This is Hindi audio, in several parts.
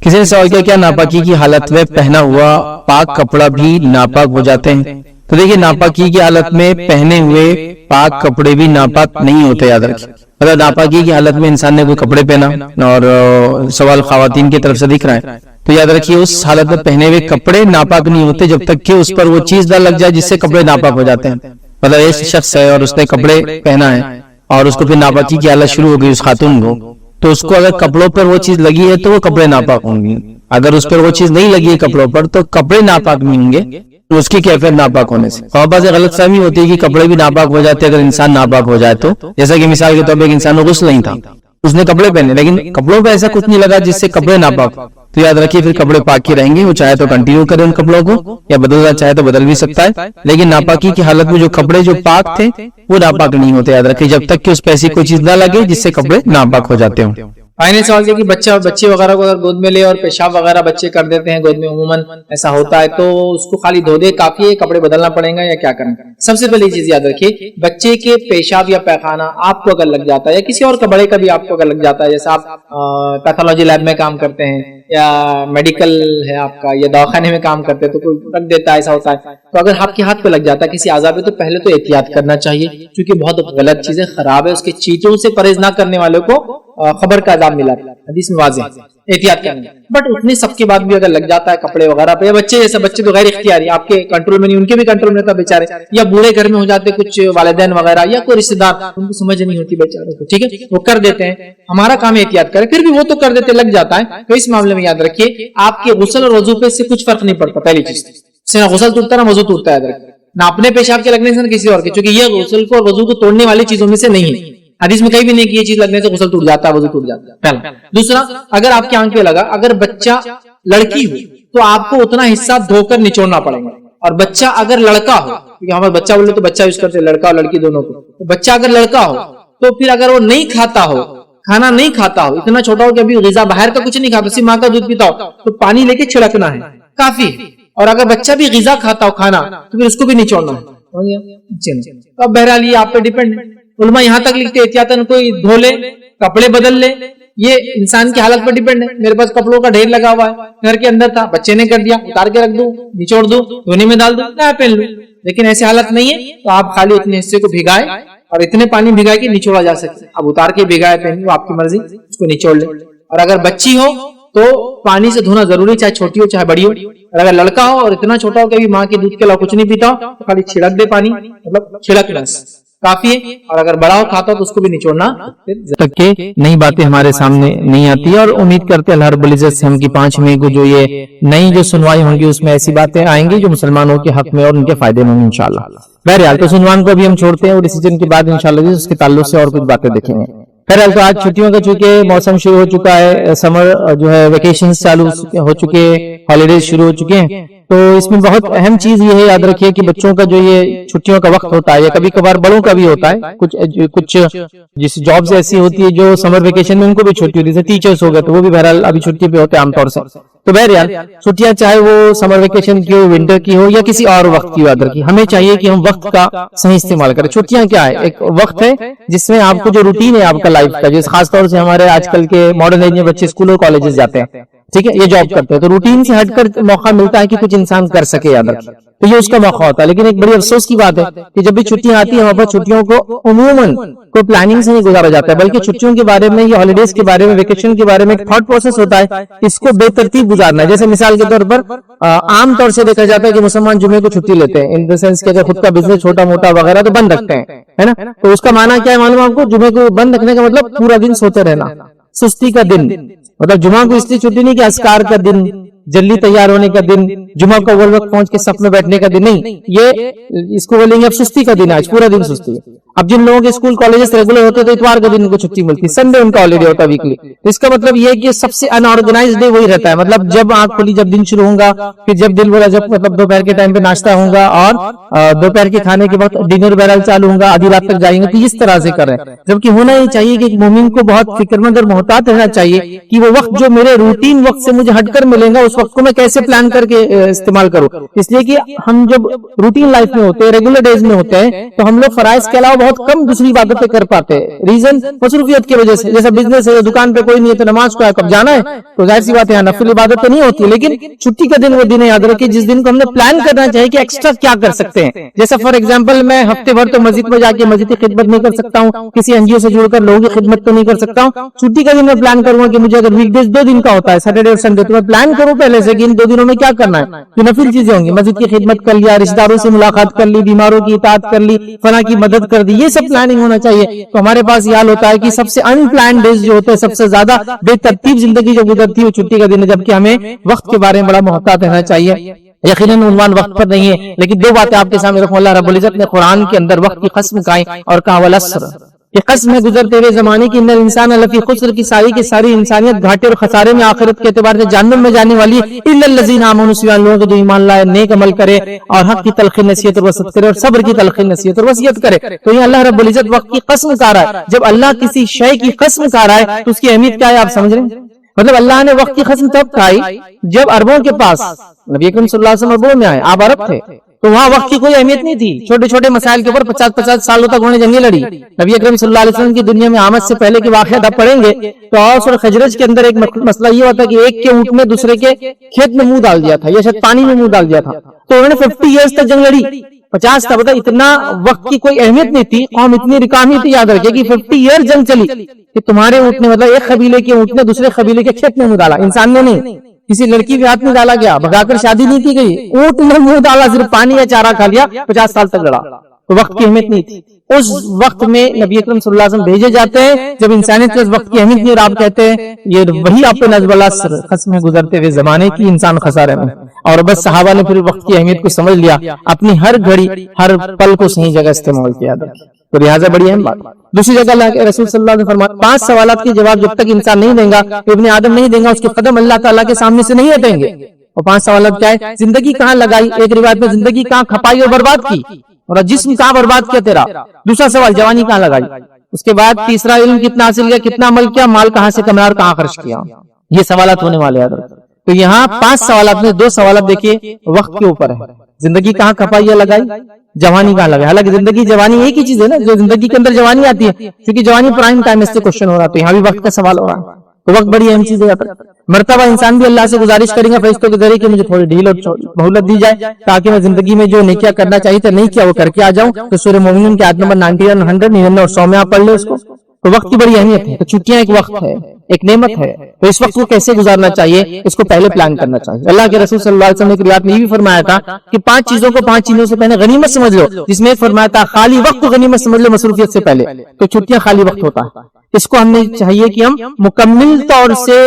किसी ने सवाल किया क्या नापाकी की हालत में पहना हुआ पाक कपड़ा भी नापाक हो जाते हैं? तो देखिए, नापाकी की हालत में पहने हुए पाक कपड़े भी नापाक नहीं होते, याद रखिए। अगर नापाकी की हालत में इंसान ने कोई कपड़े पहना और सवाल खवातीन की तरफ से दिख रहा है, तो याद रखिए उस हालत में पहने हुए कपड़े नापाक नहीं होते जब तक कि उस पर वो चीज ना लग जाए जिससे कपड़े नापाक हो जाते हैं। मतलब एक शख्स है और उसने कपड़े पहना है और उसको फिर नापाकी की हालत शुरू हो गई उस खातून को, तो उसको अगर कपड़ों पर वो चीज लगी है तो वो कपड़े नापाक होंगे। अगर उस पर वो चीज नहीं लगी है कपड़ों पर तो कपड़े नापाक नहीं होंगे, तो उसकी कैफियत नापाक होने से ख्वाबा से गलतफहमी होती है कि कपड़े भी नापाक हो जाते हैं अगर इंसान नापाक हो जाए तो। जैसा कि मिसाल के तौर पर एक इंसान को गुस्ल नहीं था, उसने कपड़े पहने लेकिन कपड़ों पे ऐसा कुछ नहीं लगा जिससे कपड़े नापाक, तो याद रखिए फिर कपड़े पाक ही रहेंगे। वो चाहे तो कंटिन्यू करे उन कपड़ों को या बदलना चाहे तो बदल भी सकता है, लेकिन नापाकी की हालत में जो कपड़े जो पाक थे वो नापाक नहीं होते, याद रखिए, जब तक कि उस पे ऐसी कोई चीज ना लगे जिससे कपड़े नापाक हो जाते हो। आईने सवाल किया कि बच्चे वगैरह को अगर गोद में ले और पेशाब वगैरह बच्चे कर देते हैं गोद में, उमूमन ऐसा होता है, तो उसको खाली धो दे काफी है, कपड़े बदलना पड़ेगा या क्या करना? सबसे पहले चीज याद रखिए, बच्चे के पेशाब या पैखाना आपको अगर लग जाता है या किसी और बड़े का भी आपको अगर लग जाता है, जैसे आप पैथोलॉजी लैब में काम करते हैं या मेडिकल है आपका या दवाखाने में काम करते हैं तो कोई रख देता है, ऐसा होता है, तो अगर आपके हाथ पे लग जाता है किसी आज़ा पे तो पहले तो एहतियात करना चाहिए, क्योंकि बहुत गलत चीजें खराब है, उसके चीटों से परहेज ना करने वालों को खबर का आजाब मिला हदीस में वाज़ेह, एहतियात करना। बट उतने सबके बाद भी अगर लग जाता है कपड़े वगैरह पे, बच्चे जैसे बच्चे तो गैर इख्तियारी आपके कंट्रोल में नहीं, उनके भी कंट्रोल में रहता बेचारे, या बूढ़े घर में हो जाते कुछ वालिदैन वगैरह या कोई रिश्तेदार, उनको समझ नहीं होती बेचारों को, ठीक है, वो कर देते हैं, हमारा काम एहतियात करें, फिर भी वो तो कर देते लग जाता है, तो इस मामले में याद रखिए आपके गुस्ल और वजू पे से कुछ फर्क नहीं पड़ता। पहली चीज से ना गुस्ल टूटता ना वजू टूटता है, याद रखिए, ना अपने पेशाब के लगने से ना किसी और के, क्योंकि ये गुस्ल को और वजू को तोड़ने वाली चीजों में से नहीं है, हदीस में कहीं भी नहीं कि ये चीज लगने से गुस्ल टूट जाता है, वजू टूट जाता है, पहला। दूसरा, अगर आपकी आंख पे लगा, अगर बच्चा लड़की हो तो आपको उतना हिस्सा धोकर निचोड़ना पड़ेगा, और बच्चा अगर लड़का हो, क्योंकि हमारे बच्चा बोले तो बच्चा यूज करते लड़का और लड़की दोनों को, तो बच्चा अगर लड़का हो तो फिर अगर वो नहीं खाता हो, खाना नहीं खाता हो, इतना छोटा हो कि अभी गिजा बाहर का कुछ नहीं खाता, सिर्फ माँ का दूध पीता हो, तो पानी लेके छिड़कना है काफी। और अगर बच्चा भी गिजा खाता हो खाना तो फिर उसको भी निचोड़ना है। तो अब बहरहाल ये आप पे डिपेंड है। उलमा यहाँ तक लिखते एहतियातन कोई धो ले, कपड़े बदल ले, ये इंसान की हालत पर डिपेंड है। मेरे पास कपड़ों का ढेर लगा हुआ है, घर के अंदर था, बच्चे ने कर दिया, उतार के रख दूं, निचोड़ दूं, धोने में डाल दूं, नया पहन लूं, लेकिन ऐसी हालत नहीं है तो आप खाली उतने हिस्से को भिगाए और इतने पानी भिगाए कि निचोड़ा जा सकता है। अब उतार के भिगाए पहन लो, आपकी मर्जी, उसको निचोड़ ले। और अगर बच्ची हो तो पानी से धोना जरूरी, चाहे छोटी हो चाहे बड़ी हो। और अगर लड़का हो और इतना छोटा हो कि माँ के दूध के अलावा कुछ नहीं पीता हो तो खाली छिड़क दे पानी, मतलब छिड़कना काफी है। और अगर बड़ा हो खाता हो तो उसको भी निचोड़ना। तक के नई बातें हमारे सामने नहीं आती और उम्मीद करते हैं अल्लाह रब्बुल इज्जत से हम की 5 मई को जो ये नई जो सुनवाई होंगी उसमें ऐसी बातें आएंगी जो मुसलमानों के हक में और उनके फायदे में होंगी इंशाल्लाह। बहरहाल तो सुनवान को अभी हम छोड़ते हैं और डिसीजन के बाद इंशाल्लाह उसके ताल्लुक से और कुछ बातें देखेंगे। बहरहाल तो आज छुट्टियों का चूंकि मौसम शुरू हो चुका है, समर जो है वेकेशन चालू हो चुके, हॉलीडेज शुरू हो चुके हैं, तो इसमें बहुत अहम चीज ये है, याद रखिए कि बच्चों का जो ये छुट्टियों का वक्त होता है या कभी कभार बड़ों का भी होता है, कुछ जिस जॉब्स ऐसी होती है जो समर वेकेशन में उनको भी छुट्टी होती है, टीचर्स हो गए तो वो भी बहरहाल अभी छुट्टी पे होते हैं आमतौर से। तो बहरहाल छुट्टियां चाहे वो समर वेकेशन की हो, विंटर की हो या किसी और वक्त की, याद रखिए हमें चाहिए कि हम वक्त का सही इस्तेमाल करें। छुट्टियां क्या है, एक वक्त है जिसमें आपको जो रूटीन है आपका लाइफ का, जिस खासतौर से हमारे आजकल के मॉडर्न एज में बच्चे स्कूल और कॉलेजेस जाते हैं, ठीक है, ये जॉब करते हैं, तो रूटीन से हटकर मौका मिलता है कि कुछ इंसान कर सके, याद रखिए, तो ये उसका मौका होता है। लेकिन एक बड़ी अफसोस की बात है कि जब भी छुट्टियां आती है वहां पर छुट्टियों को उमूमन कोई प्लानिंग से नहीं गुजारा जाता है, बल्कि छुट्टियों के बारे में या हॉलीडेज के बारे में, वेकेशन के बारे में एक थॉट प्रोसेस होता है, इसको बेतरतीब गुजारना है। जैसे मिसाल के तौर पर आम तौर से देखा जाता है कि मुसलमान जुमे को छुट्टी लेते हैं, इन द सेंस कि अगर खुद का बिजनेस छोटा मोटा वगैरह तो बंद रखते हैं, है ना, तो उसका माना क्या है मालूम आपको, जुमे को बंद रखने का मतलब पूरा दिन सोते रहना, सुस्ती का दिन, मतलब जुमा को इसलिए छुट्टी नहीं कि अस्कार का दिन, जल्दी तैयार होने का दिन, जुमा को अव्वल वक्त पहुंच के सफ में बैठने का दिन नहीं, ये इसको बोलेंगे अब सुस्ती का दिन है, आज पूरा दिन सुस्ती है। अब जिन लोगों के स्कूल कॉलेजेस रेगुलर होते हैं तो इतवार का दिन उनको छुट्टी मिलती है, संडे उनका हॉलीडे होता है वीकली। तो इसका मतलब ये है कि सबसे अनऑर्गेनाइज्ड डे वही रहता है, मतलब जब आंख खुली जब दिन शुरू होगा, फिर जब दिल बोला जब मतलब दोपहर के टाइम पे नाश्ता होगा और दोपहर के खाने के वक्त डिनर बैरल चालू होगा, आधी रात तक जाएंगे, तो इस तरह से करें। जबकि होना ही चाहिए कि मोमिन को बहुत फिक्रमंद और मोहतात रहना चाहिए कि वो वक्त जो मेरे रूटीन वक्त से मुझे हटकर मिलेगा उस वक्त को मैं कैसे प्लान करके इस्तेमाल करूं। इसलिए कि हम जब रूटीन लाइफ में होते हैं, रेगुलर डेज में होते हैं, तो हम लोग फराइज के अलावा बहुत कम दूसरी इबादतें कर पाते हैं। रीजन मसरूफियत की वजह से, जैसा बिजनेस है, दुकान पे कोई नहीं है तो नमाज को कब जाना है, तो जाहिर सी बात है नफिल इबादत तो नहीं होती। लेकिन छुट्टी का दिन वो दिन याद रखिए जिस दिन को हमने प्लान करना चाहिए कि एक्स्ट्रा क्या कर सकते हैं। जैसा फॉर एग्जाम्पल मैं हफ्ते भर तो मस्जिद में जाके मस्जिद की खिदमत नहीं कर सकता हूँ, किसी एनजीओ से जुड़कर लोगों की खिदमत तो नहीं कर सकता हूँ। छुट्टी का दिन मैं प्लान करूंगा कि मुझे अगर वीकडेज 2 दिन का होता है, सैटरडे और संडे, तो मैं प्लान करूँ पहले से कि इन 2 दिनों में क्या करना है। जो नफिल चीजें होंगी, मस्जिद की खिदमत कर लिया, रिश्तेदारों से मुलाकात कर ली, बीमारों की इताअत कर ली, फना की मदद कर दी, ये सब प्लानिंग होना चाहिए। तो हमारे पास ये हाल होता है कि सबसे अनप्लान डेज जो होते हैं, सबसे ज्यादा बेतरतीब जिंदगी जो गुजरती है वो छुट्टी का दिन है, जबकि हमें वक्त के बारे में बड़ा मोहतात रहना चाहिए। यकीनन उन्वान वक्त पर नहीं है, लेकिन 2 बातें आपके सामने रखूं। अल्लाह रब्बुल इज्जत ने कुरान के अंदर वक्त की कसम खाई और कहा वल अस्र, ये कसम है गुजरते हुए जमाने की, इन्नल इंसान लफी खुस्र की सारी इंसानियत घाटे और खसारे में आखिरत के एतबार से जहन्नम में जाने वाली है। इल्लल लज़ीना आमनू, सिवाय लोगों के जो ईमान लाए, नेक अमल करे और हक की तलखी नसीहत और वसीयत करे और सब्र की तलखी नसीहत और वसीयत करे। तो ये अल्लाह रब्बुल इज्जत वक्त की कसम खा रहा है। जब अल्लाह किसी शय की कसम खा रहा है तो उसकी अहमियत क्या है, आप समझ रहे हैं। मतलब अल्लाह ने वक्त की कसम तब खाई जब अरबों के पास, नबी अकरम सल्लल्लाहु अलैहि वसल्लम अरबों में आए, आप अरब थे, तो वहां वक्त की कोई अहमियत नहीं थी। छोटे छोटे मसाइल के ऊपर 50-50 सालों तक उन्होंने जंगें लड़ी। नबी अकरम सल्लल्लाहु अलैहि वसल्लम की दुनिया में आमद से पहले के वाक़यात आप पढ़ेंगे तो औस और खजरज के अंदर एक मसला ये होता कि एक के ऊंट में दूसरे के खेत में मुंह डाल दिया था या शायद पानी में मुंह डाल दिया था, तो उन्होंने 50 ईयर्स तक जंग लड़ी। 50 का मतलब इतना वक्त की कोई अहमियत नहीं थी, कौम इतनी रिकामी थी, याद रखिए कि 50 ईयर जंग चली कि तुम्हारे ऊँट ने, मतलब एक कबीले के ऊँट ने दूसरे कबीले के खेत में मुंह डाला, इंसान ने नहीं, किसी लड़की के हाथ में डाला गया, भगाकर शादी नहीं की गई, ऊँट ने मुंह डाला, सिर्फ पानी या चारा खा लिया, 50 साल तक लड़ा। तो वक्त की अहमियत नहीं थी। उस वक्त में नबी अकरम सल्लल्लाहु अलैहि वसल्लम भेजे जाते हैं जब इंसानियत के वक्त की अहमियत नहीं, और आप कहते हैं ये वही आप पे नज़्वल अस्र, कसम गुजरते हुए जमाने की, इंसान खसारे में। और बस सहाबा ने फिर वक्त की अहमियत को समझ लिया, अपनी हर घड़ी हर पल को सही जगह इस्तेमाल किया। तो लिहाजा बड़ी अहम बात। दूसरी जगह रसूल सल्लल्लाहु अलैहि वसल्लम ने फरमाया 5 सवालात के जवाब जब तक इंसान नहीं देगा, इब्ने आदम नहीं देगा, उसके कदम अल्लाह ताला के सामने से नहीं हटेंगे। और 5 सवालात क्या है? जिंदगी कहाँ लगाई, एक रिवायत में जिंदगी कहाँ खपाई और बर्बाद की, और जिस्म कहाँ बर्बाद किया तेरा। दूसरा सवाल जवानी कहाँ लगाई। उसके बाद तीसरा इल्म कितना हासिल किया, कितना अमल किया, माल कहाँ से कमाया और कहाँ खर्च किया। ये सवालात होने वाले हैं। तो यहाँ 5 सवालात में 2 सवालात देखिए वक्त के ऊपर है। जिंदगी कहाँ खपाई या लगाई, जवानी कहाँ लगाई। हालांकि जिंदगी जवानी एक ही चीज है ना, जो जिंदगी के अंदर जवानी आती है, क्योंकि जवानी प्राइम टाइम से क्वेश्चन हो रहा है, तो यहाँ भी वक्त का सवाल हो रहा है। तो वक्त बड़ी अहम चीज है। मर्तबा इंसान भी अल्लाह से गुजारिश करेंगे फरिश्तों के जरिए कि मुझे थोड़ी ढील और मोहलत दी जाए ताकि मैं जिंदगी में जो नेकिया करना चाहिए था नहीं किया वो करके आ जाऊं। तो सूरह मोमिनून के आयत नंबर 91, 100, 99 और 100 में आप पढ़ ले उसको। तो वक्त की बड़ी अहमियत है। तो छुट्टियां एक वक्त है, एक नेमत है, तो इस वक्त को कैसे गुजारना चाहिए इसको पहले प्लान करना चाहिए। अल्लाह के रसूल सल्लल्लाहु अलैहि वसल्लम ने एक रिवायत में ये भी फरमाया था कि 5 चीजों को 5 चीजों से पहले गनीमत समझ लो, जिसमें एक फरमाया था खाली वक्त को गनीमत समझ लो मसरूफियत से पहले। तो छुट्टियां खाली वक्त होता है, इसको हमने चाहिए कि हम मुकम्मल तौर से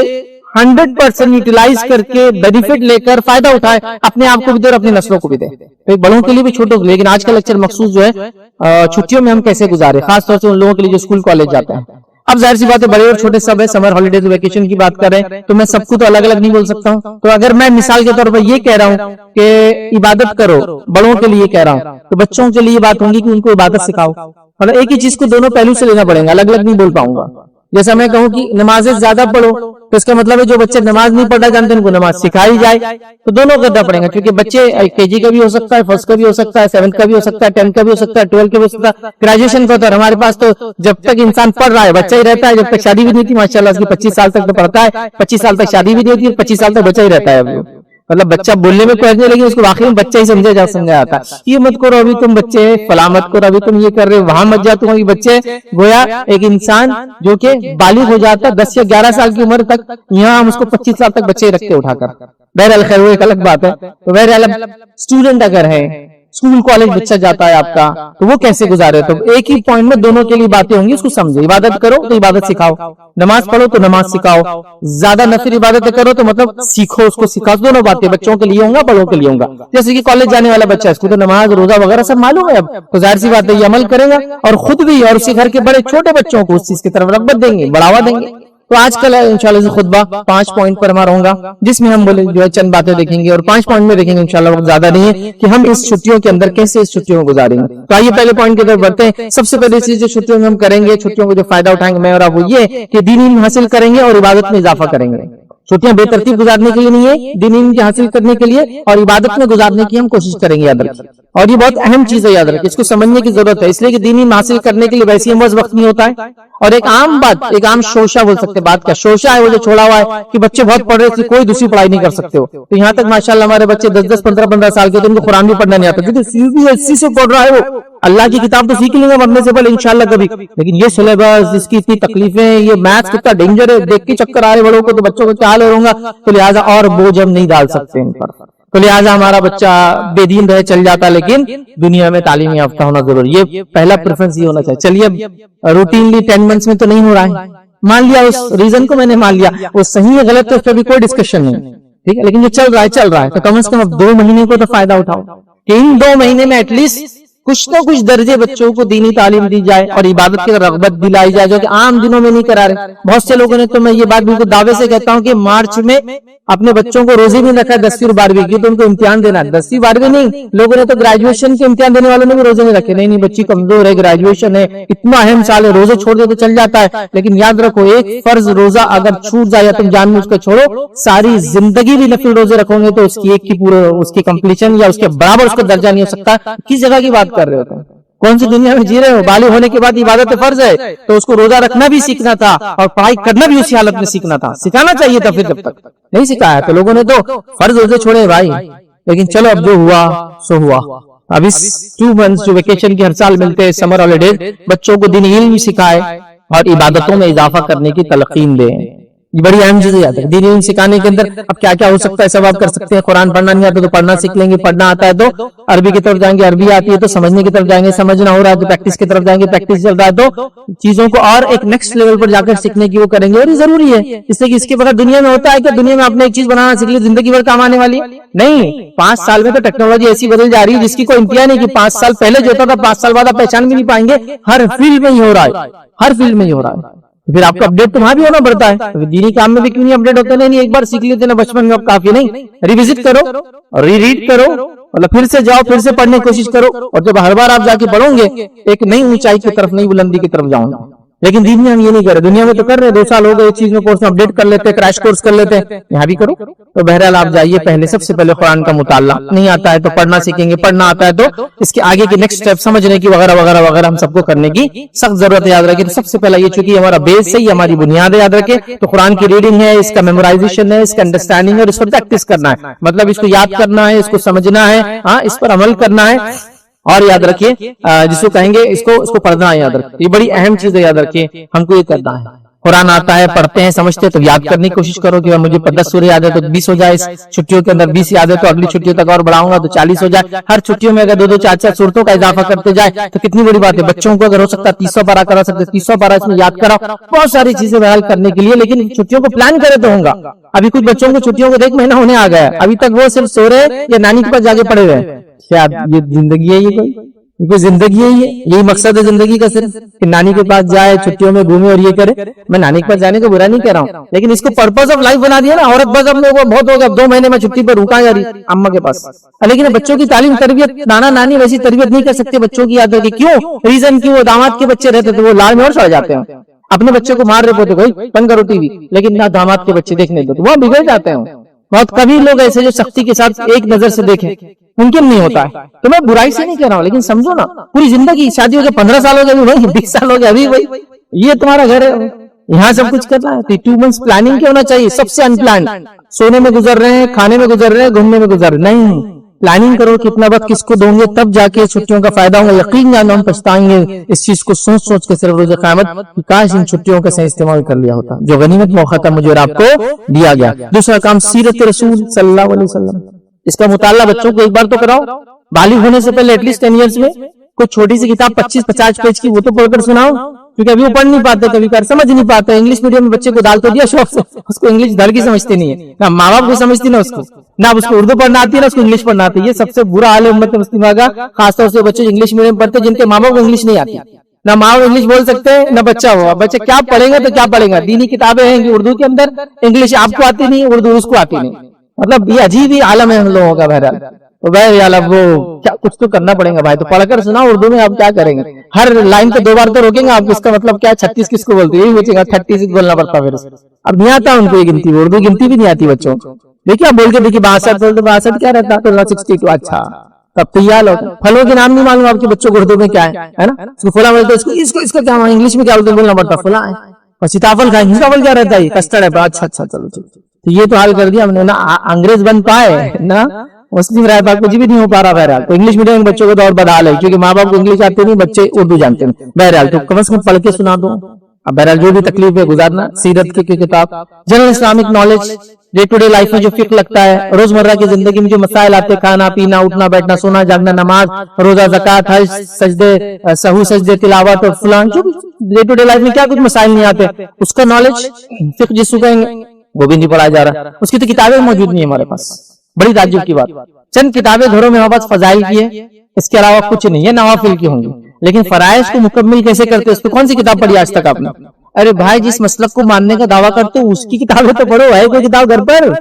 100% यूटिलाइज करके बेनिफिट लेकर फायदा उठाए, अपने आप को भी दे और अपनी नस्लों को भी दे। तो बड़ों के लिए भी छोटों के लिए। लेकिन आज का लेक्चर मकसूद जो है छुट्टियों में हम कैसे गुजारे, खासतौर से उन लोगों के लिए जो स्कूल कॉलेज जाते हैं। अब जाहिर सी बात है बड़े और छोटे सब है, समर हॉलीडेज वेकेशन की बात करें तो मैं सबको तो अलग अलग नहीं बोल सकता हूँ। तो अगर मैं मिसाल के तौर पर ये कह रहा हूँ कि इबादत करो, बड़ों के लिए कह रहा हूँ, तो बच्चों के लिए बात होगी कि उनको इबादत सिखाओ। मतलब एक ही चीज को दोनों पहलू से लेना पड़ेगा, अलग अलग नहीं बोल पाऊंगा। जैसा मैं कहूँ कि नमाजें ज्यादा पढ़ो, तो इसका मतलब है जो बच्चे नमाज नहीं पढ़ना जानते उनको नमाज सिखाई जाए। तो दोनों करना पड़ेगा, क्योंकि बच्चे केजी का भी हो सकता है, फर्स्ट का भी हो सकता है, 7th का भी हो सकता है, 10th का भी हो सकता है, 12th का भी हो सकता है, ग्रेजुएशन का। तो हमारे पास तो जब तक इंसान पढ़ रहा है बच्चा ही रहता है, जब तक शादी भी नहीं थी माशाल्लाह उसकी 25 साल तक तो पढ़ता है, 25 साल तक शादी भी नहीं होती, 25 साल तक बच्चा ही रहता है। अभी मतलब बच्चा बोलने में पढ़ने लगे उसको वाकई में बच्चा ही समझा आता है। ये मत करो अभी तुम बच्चे, फला मत करो अभी तुम ये कर रहे हो, वहां मत जाओ तुम अभी बच्चे। गोया एक इंसान जो कि बालिग हो जाता है 10 या 11 साल की उम्र तक, यहाँ हम उसको 25 साल तक बच्चे ही रखते उठाकर। बहरहाल खैर वो एक अलग बात है। तो बहरहाल स्टूडेंट अगर है, स्कूल कॉलेज बच्चा जाता है आपका, तो वो कैसे गुजारे। तो एक ही पॉइंट में दोनों के लिए बातें होंगी, उसको समझो। इबादत करो तो इबादत सिखाओ, नमाज पढ़ो तो नमाज सिखाओ, ज्यादा नफिल इबादतें करो तो मतलब सीखो, उसको सिखाओ। दोनों बातें बच्चों के लिए होंगे, बड़ों के लिए होंगे। जैसे कि कॉलेज जाने वाला बच्चा है, उसको तो नमाज रोजा वगैरह सब मालूम है, अब तो जाहिर सी बात है ये अमल करेगा और खुद भी और उसके घर के बड़े छोटे बच्चों को उस चीज की तरफ रग़बत देंगे, बढ़ावा देंगे। तो आजकल इंशाल्लाह से खुतबा 5 पॉइंट पर हमारा होगा, जिसमें हम बोले जो है चंद बातें देखेंगे और 5 पॉइंट में देखेंगे इंशाल्लाह, वक्त ज्यादा नहीं है, कि हम इस छुट्टियों के अंदर कैसे इस छुट्टियों को गुजारेंगे। तो आइए पहले पॉइंट की तरफ बढ़ते हैं। सबसे पहले चीज जो छुट्टियों में हम करेंगे, छुट्टियों को जो फायदा उठाएंगे मैं और आप, वो ये कि दीन इल्म हासिल करेंगे और इबादत में इजाफा करेंगे। छुट्टियां बेतरतीब गुजारने के लिए नहीं है, दीन इल्म की हासिल करने के लिए और इबादत में गुजारने की हम कोशिश करेंगे, याद रखिए। और ये बहुत अहम चीज है, याद रखिए, इसको समझने की जरूरत है, इसलिए कि दीन इल्म हासिल करने के लिए वैसे ही बस वक्त नहीं होता है। और एक आम बात, एक आम शोशा बोल सकते हैं, बात का शोशा है वो जो छोड़ा हुआ है कि बच्चे बहुत पढ़ रहे थे, कोई दूसरी पढ़ाई नहीं कर सकते हो। तो यहाँ तक माशाल्लाह हमारे बच्चे 10-10, 15-15 साल के, तो उनको कुरान भी पढ़ना नहीं आता, क्योंकि सीबीएसई से पढ़ रहा है वो। अल्लाह की किताब तो सीख लेंगे मरने से पहले इंशाल्लाह कभी, लेकिन ये सिलेबस, इसकी इतनी तकलीफें, ये मैथ्स कितना डेंजर है, देख के चक्कर आ रहे बड़ों को, तो बच्चों को क्या हाल होगा। तो लिहाजा और बोझ हम नहीं डाल सकते इन पर, तो लिहाजा हमारा बच्चा बेदीन रहे चल जाता, लेकिन दुनिया में तालीम याफ्ता होना जरूरी, ये पहला प्रेफरेंस ये होना चाहिए। चलिए, रूटीनली 10 मंथ्स में तो नहीं हो रहा है, मान लिया उस रीजन को मैंने मान लिया, वो सही है गलत है, उस पर भी कोई डिस्कशन नहीं, ठीक है, लेकिन जो चल रहा है तो कम से कम अब 2 महीने को तो फायदा उठाओ कि इन 2 महीने में एटलीस्ट कुछ तो कुछ दर्जे बच्चों को दीनी तालीम दी जाए और इबादत की रगबत दिलाई जाए, जो कि आम दिनों में नहीं करा रहे। बहुत से लोगों ने, तो मैं ये बात बिल्कुल दावे से कहता हूं कि मार्च में अपने बच्चों को रोजे भी रखा है 10वीं और 12वीं की, तो उनको इम्तिहान देना है। 10वीं 12वीं नहीं, लोगों ने तो ग्रेजुएशन के इम्तिहान देने वालों ने भी रोजे नहीं रखे। नहीं, बच्ची कमजोर है, ग्रेजुएशन है, इतना अहम साल है, रोजे छोड़ दे तो चल जाता है, लेकिन याद रखो एक फर्ज रोजा अगर छूट जाए या तुम जानबूझ कर छोड़ो, सारी जिंदगी भी नफिल रोजे रखोगे तो उसकी एक की पूरे उसकी कंप्लीशन या उसके बराबर उसका दर्जा नहीं हो सकता। किस जगह की बात कर रहे हो, कौन सी दुनिया में जी रहे हो। बालिग होने के बाद इबादत फर्ज है, तो उसको रोजा रखना भी सीखना था और पढ़ाई करना भी उसी हालत में सीखना था, सिखाना चाहिए था। फिर जब तक नहीं सिखाया तो लोगों ने तो फर्ज रोजे छोड़े भाई। लेकिन चलो, अब जो हुआ सो हुआ। अब इस 2 मंथ्स जो वेकेशन के हर साल मिलते हैं, समर हॉलीडेज, बच्चों को दीनी इल्म सिखाए और इबादतों में इजाफा करने की तलकीन दे, ये बड़ी अहम चीज है। दीन इल्म सिखाने के अंदर अब क्या क्या हो सकता है, सब आप कर सकते हैं। कुरान पढ़ना नहीं आता तो पढ़ना सीख लेंगे, पढ़ना आता है तो अरबी की तरफ जाएंगे, अरबी आती है तो समझने की तरफ जाएंगे, समझना हो रहा है तो प्रैक्टिस की तरफ जाएंगे, प्रैक्टिस चल रहा है तो चीजों को और एक नेक्स्ट लेवल पर जाकर सीखने की वो करेंगे। और ये जरूरी है, इससे कि इसके बगैर दुनिया में होता है कि दुनिया में आपने एक चीज बनाना सीख ली, जिंदगी भर काम आने वाली नहीं। 5 साल में तो टेक्नोलॉजी ऐसी बदल जा रही है जिसकी कोई इम्तिहान नहीं कि 5 साल पहले जो होता था 5 साल बाद आप पहचान भी नहीं पाएंगे। हर फील्ड में ही हो रहा है, हर फील्ड में ही हो रहा है। फिर आपको अपडेट तो वहां भी होना पड़ता है, तो दीनी काम में भी क्यों नहीं अपडेट होते। नहीं, एक बार सीख लेते ना बचपन में, अब काफी नहीं, रिविजिट करो और रीरीड करो, मतलब फिर से जाओ, फिर से पढ़ने की कोशिश करो, और जब हर बार आप जाके पढ़ोगे एक नई ऊंचाई की तरफ, नई बुलंदी की तरफ जाओगे। लेकिन दीन में हम ये नहीं कर रहे। दुनिया में तो कर रहे, 2 साल हो गए, इस चीज में कोर्स में अपडेट कर लेते हैं, क्रैश कोर्स कर लेते हैं, यहाँ भी करो। तो बहरहाल आप जाइए, पहले सबसे पहले कुरान का मुताला, नहीं आता है तो पढ़ना सीखेंगे, पढ़ना आता है तो इसके आगे की नेक्स्ट स्टेप समझने की वगैरह वगैरह वगैरह हम सबको करने की सख्त जरूरत है। याद रखें, तो सबसे पहला ये, चूंकि हमारा बेस है, हमारी बुनियाद है, याद रखें, तो कुरान की रीडिंग है, इसका मेमोराइजेशन है, इसका अंडरस्टैंडिंग है और इस पर प्रैक्टिस करना है, मतलब इसको याद करना है, इसको समझना है, हाँ, इस पर अमल करना है। और याद रखिए, जिसको कहेंगे इसको पढ़ना है, याद रखिए, ये बड़ी अहम चीज है, याद रखिए, हमको ये करना है। कुरान आता है, पढ़ते हैं, समझते हैं, तो याद करने की कोशिश करो कि मुझे 10 सूरह याद है तो 20 हो जाए, इस छुट्टियों के अंदर 20 याद है तो अगली छुट्टियों तक और बढ़ाऊंगा तो 40 हो जाए। हर छुट्टियों में अगर 2-2, 4-4 सूरतों का इजाफा करते जाए तो कितनी बड़ी बात है। बच्चों को अगर हो सकता है 300 पारा करा सकते, 300 पारा इसमें याद कराओ, बहुत सारी चीजें बहाल करने के लिए। लेकिन छुट्टियों को प्लान करे तो होगा। अभी कुछ बच्चों को छुट्टियों को 1 महीना होने आ गया, अभी तक वो सिर्फ सो रहे या नानी के पास जाके पड़े हुए। क्या ये जिंदगी है? ये जिंदगी है, यही मकसद है जिंदगी का सिर्फ कि नानी के पास जाए, छुट्टियों में घूमे और ये करे। मैं नानी के पास जाने को बुरा नहीं कह रहा हूँ, लेकिन इसको पर्पस ऑफ लाइफ बना दिया ना। औरत बस अब लोगों को बहुत हो गया, 2 महीने में छुट्टी पर रुका जा रही अम्मा के पास। लेकिन बच्चों की तालीम, तरबियत, नाना नानी वैसी तरबियत नहीं कर सकते बच्चों की। याद रखिए क्यों, रीजन क्यों, वो दामाद के बच्चे रहते थे वो लाल में और सड़ जाते हैं। अपने बच्चे को मार रहे होते, कोई बंद करो टीवी, लेकिन ना दामाद के बच्चे देखने दो तो वह बिगड़ जाते हैं। बहुत कभी लोग ऐसे जो सख्ती के साथ एक नजर से देखें, मुमकिन नहीं होता है। तो मैं बुराई से नहीं कह रहा हूँ, लेकिन समझो ना, पूरी जिंदगी, शादी हो गया 15 साल हो गए, वही 20 साल हो गए, अभी वही, ये तुम्हारा घर है, यहाँ सब कुछ करना है। तो 2 मंथ्स प्लानिंग क्या होना चाहिए, सबसे अनप्लान। सोने में गुजर रहे हैं, खाने में गुजर रहे हैं, घूमने में गुजर रहे, नहीं, प्लानिंग करो कितना वक्त किसको दोगे, तब जाके छुट्टियों का फायदा होगा। यकीन जानो हम पछताएंगे इस चीज को सोच सोच के सिर्फ रोज़े क़यामत, काश इन छुट्टियों का सही इस्तेमाल कर लिया होता, जो गनीमत मौका था मुझे और आपको दिया गया। दूसरा काम, सीरत रसूल सल्लल्लाहु अलैहि वसल्लम, इसका मुताला बच्चों को एक बार तो कराओ, बालिग होने से पहले एटलीस्ट 10 इयर्स में कोई छोटी सी किताब 25-50 पेज की वो तो पढ़कर सुनाओ, क्योंकि अभी वो पढ़ नहीं पाते, कभी कर समझ नहीं पाते। इंग्लिश मीडियम में बच्चे को डाल तो दिया शौक से, उसको इंग्लिश धर की समझती नहीं है, ना माँ बाप को समझती ना उसको, ना उसको उर्दू पढ़ना आती है ना उसको इंग्लिश पढ़ना आती है। ये सबसे बुरा हाल है उम्मत मुस्लिमा का, खासतौर से बच्चे इंग्लिश मीडियम पढ़ते जिनके माँ बाप को इंग्लिश नहीं आती, ना माँ बाप इंग्लिश बोल सकते ना बच्चा हुआ। बच्चे क्या पढ़ेगा तो क्या पढ़ेगा, दीनी किताबें हैं उर्दू के अंदर, इंग्लिश आपको आती नहीं, उर्दू उसको आती नहीं, मतलब ये अजीब ही आलम है हम लोगों का। बहरहाल तो बहरहाल अब वो क्या कुछ तो करना पड़ेगा भाई, तो पढ़कर सुना उर्दू में, आप क्या करेंगे? हर लाइन पे 2 बार तो रोकेंगे आप, इसका मतलब क्या 36 किसको बोलते हैं, यही बचेगा 36 बोलना पड़ता फिर। अब नहीं आता उनको ये गिनती, उर्दू गिनती भी नहीं आती बच्चों को। देखिए आप बोल के देखिए 62 बोल, तो 62 क्या रहता है, 62, अच्छा तब तो याद होता। फलों के नाम नहीं मालूम आपके बच्चों को उर्दू में क्या है ना? इसको फला बोलते, इसको इसका क्या इंग्लिश में क्या बोलना पड़ता, फला है। और सीताफल का सीताफल क्या रहता है, कस्टर्ड है। अच्छा चलो ठीक। तो ये तो हाल कर दिया हमने ना, अंग्रेज बन पाए ना, मुस्लिम रह पाए, कुछ भी नहीं हो पा रहा। बहरहाल तो इंग्लिश मीडियम के बच्चों को तो और बदहाल है, क्योंकि माँ बाप को इंग्लिश आते नहीं, बच्चे उर्दू जानते हैं। बहरहाल तो कम से कम पढ़ के सुना दो। अब बहरहाल जो भी तकलीफ है गुजारना, सीरत की किताब, general Islamic knowledge, day to day life में जो फिक्र लगता है, रोजमर्रा की जिंदगी में जो मसाइल आते हैं, खाना पीना, उठना बैठना, सोना जागना, नमाज रोजा, ज़कात, हज, सजदे, सहू सजदे, तिलावत और फलान, जो डे टू डे लाइफ में क्या कुछ मसाइल नहीं आते, उसका नॉलेज फिक्र जिसको कहेंगे वो भी नहीं पढ़ाया जा रहा। उसकी तो किताबें मौजूद नहीं है हमारे पास। बड़ी ताज्जुब की बात, चंद किताबें घरों में हमारे पास फजाइल की है, इसके अलावा कुछ नहीं है, नवाफिल की होंगी। लेकिन फराइज को मुकम्मल कैसे करते, उस पर कौन सी किताब पढ़ी आज तक आपने? अरे भाई जिस मसलक को मानने का दावा करते हो उसकी किताबें तो पढ़ो, है कोई किताब घर पर?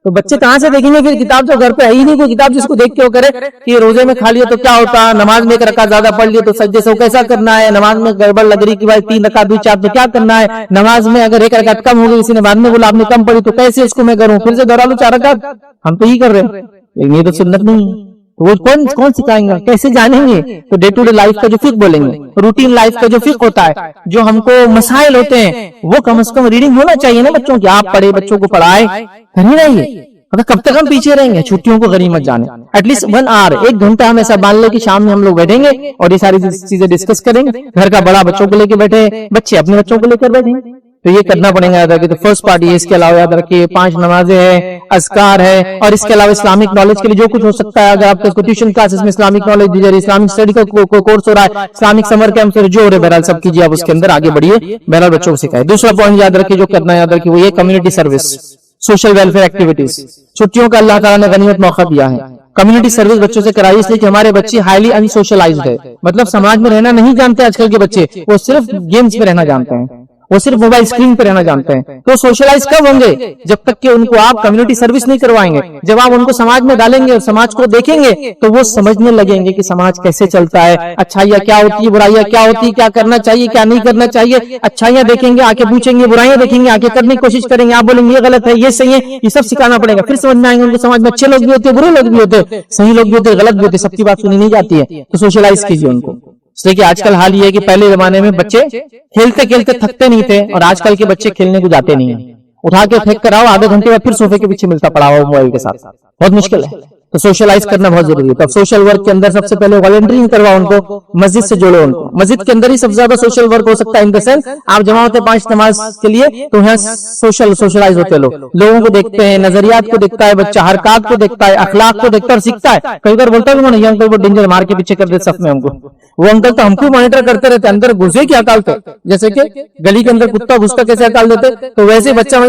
तो बच्चे कहाँ से देखेंगे फिर किताब, जो घर पे है ही नहीं कोई किताब जिसको देख के वो करे कि रोजे में खा लिया तो क्या होता, नमाज में 1 रकात ज्यादा पढ़ लिया तो सज्जे से कैसा करना है, नमाज में गड़बड़ लग रही कि भाई 3 रकात 2 4 तो क्या करना है, नमाज में अगर 1 रकात कम हो गई, किसी ने बाद में बोला आपने कम पढ़ी तो कैसे इसको मैं करूं, फिर से दोहरा लूं 4 रकात। हम तो ही कर रहे हैं, लेकिन ये तो सुन्नत नहीं है। तो वो कौन सिखाएंगे, कैसे जानेंगे? तो डे टू डे लाइफ का जो फिक्र बोलेंगे, रूटीन लाइफ का जो फिक्र होता है, जो हमको मसाइल होते हैं, वो कम से कम रीडिंग होना चाहिए ना बच्चों की। आप पढ़े, बच्चों को पढ़ाए, कर ही रहिए। मतलब कब तक हम पीछे रहेंगे, छुट्टियों को गनीमत जाने। एटलीस्ट 1 आवर, 1 घंटा हम ऐसा मान ले कि शाम में हम लोग बैठेंगे और ये सारी चीजें डिस्कस करेंगे। घर का बड़ा बच्चों को लेकर बैठे, बच्चे अपने बच्चों को लेकर बैठे, तो ये करना पड़ेगा। याद रखिए, तो फर्स्ट पार्ट ये, इसके अलावा याद रखिए 5 नमाजें हैं, अज़कार है, और इसके अलावा इस्लामिक नॉलेज के लिए जो कुछ हो सकता है, अगर आपको ट्यूशन क्लासेस में इस्लामिक नॉलेज दी जा रही है, इस्लामिक स्टडी का कोर्स हो रहा है, इस्लामिक समर कैंप से जो हो रहे हैं, बहरहाल सब कीजिए, आप उसके अंदर आगे बढ़िए, बहरहाल बच्चों को सिखाए। दूसरा पॉइंट याद रखिए, जो करना याद रखिए, वो ये community service, social welfare activities. छुट्टियों का अल्लाह ताला ने गनीमत मौका दिया है, कम्युनिटी सर्विस बच्चों से कराई, इसलिए कि हमारे बच्चे हाईली अनसोशलाइज्ड है, मतलब समाज में रहना नहीं जानते आजकल के बच्चे, वो सिर्फ गेम्स में रहना जानते हैं, वो सिर्फ मोबाइल स्क्रीन पे रहना जानते हैं। तो सोशलाइज कब होंगे, जब तक कि उनको आप कम्युनिटी सर्विस नहीं करवाएंगे। जब आप उनको समाज में डालेंगे और समाज को देखेंगे तो वो समझने लगेंगे कि समाज कैसे चलता है, अच्छाइयाँ क्या होती है, बुराइयां क्या होती है, क्या करना चाहिए क्या नहीं करना चाहिए। अच्छाइयाँ देखेंगे आके पूछेंगे, बुराइयां देखेंगे आके करने की कोशिश करेंगे, आप बोलेंगे ये गलत है ये सही है, ये सब सिखाना पड़ेगा। फिर समझ में आएंगे उनको समाज में अच्छे लोग भी होते हैं, बुरे लोग भी होते हैं, सही लोग भी होते हैं, गलत भी होते हैं, सबकी बात सुनी नहीं जाती है। तो सोशलाइज कीजिए उनको। इसलिए कि आजकल हाल ये है कि पहले जमाने में बच्चे खेलते खेलते थकते नहीं थे, और आजकल के बच्चे खेलने को जाते नहीं है। उठा के फेंक कर आओ, आधे घंटे बाद फिर सोफे के पीछे मिलता पड़ा हुआ मोबाइल के साथ, बहुत मुश्किल है। तो सोशलाइज करना बहुत जरूरी है। तो सोशल वर्क के अंदर सबसे पहले वॉलंटियरिंग करवाओ उनको, मस्जिद से जोड़ो उनको। मस्जिद के अंदर ही सबसे ज्यादा सोशल वर्क हो सकता है, इन द सेंस आप जमा होते 5 नमाज के लिए, तो यहाँ सोशलाइज होते लोगों को देखते हैं, नजरियात को देखता है बच्चा, हरकत को देखता है, अखलाक को देखता है और सीखता है। कई बार बोलता है नहीं अंकल वो डेंजर, मार के पीछे कर दे सफ में हमको, वो अंकल तो हमको मॉनिटर करते रहते, अंदर घुसे क्या अकालते, जैसे कि गली के अंदर कुत्ता घुसता कैसे अकाल देते, तो वैसे बच्चा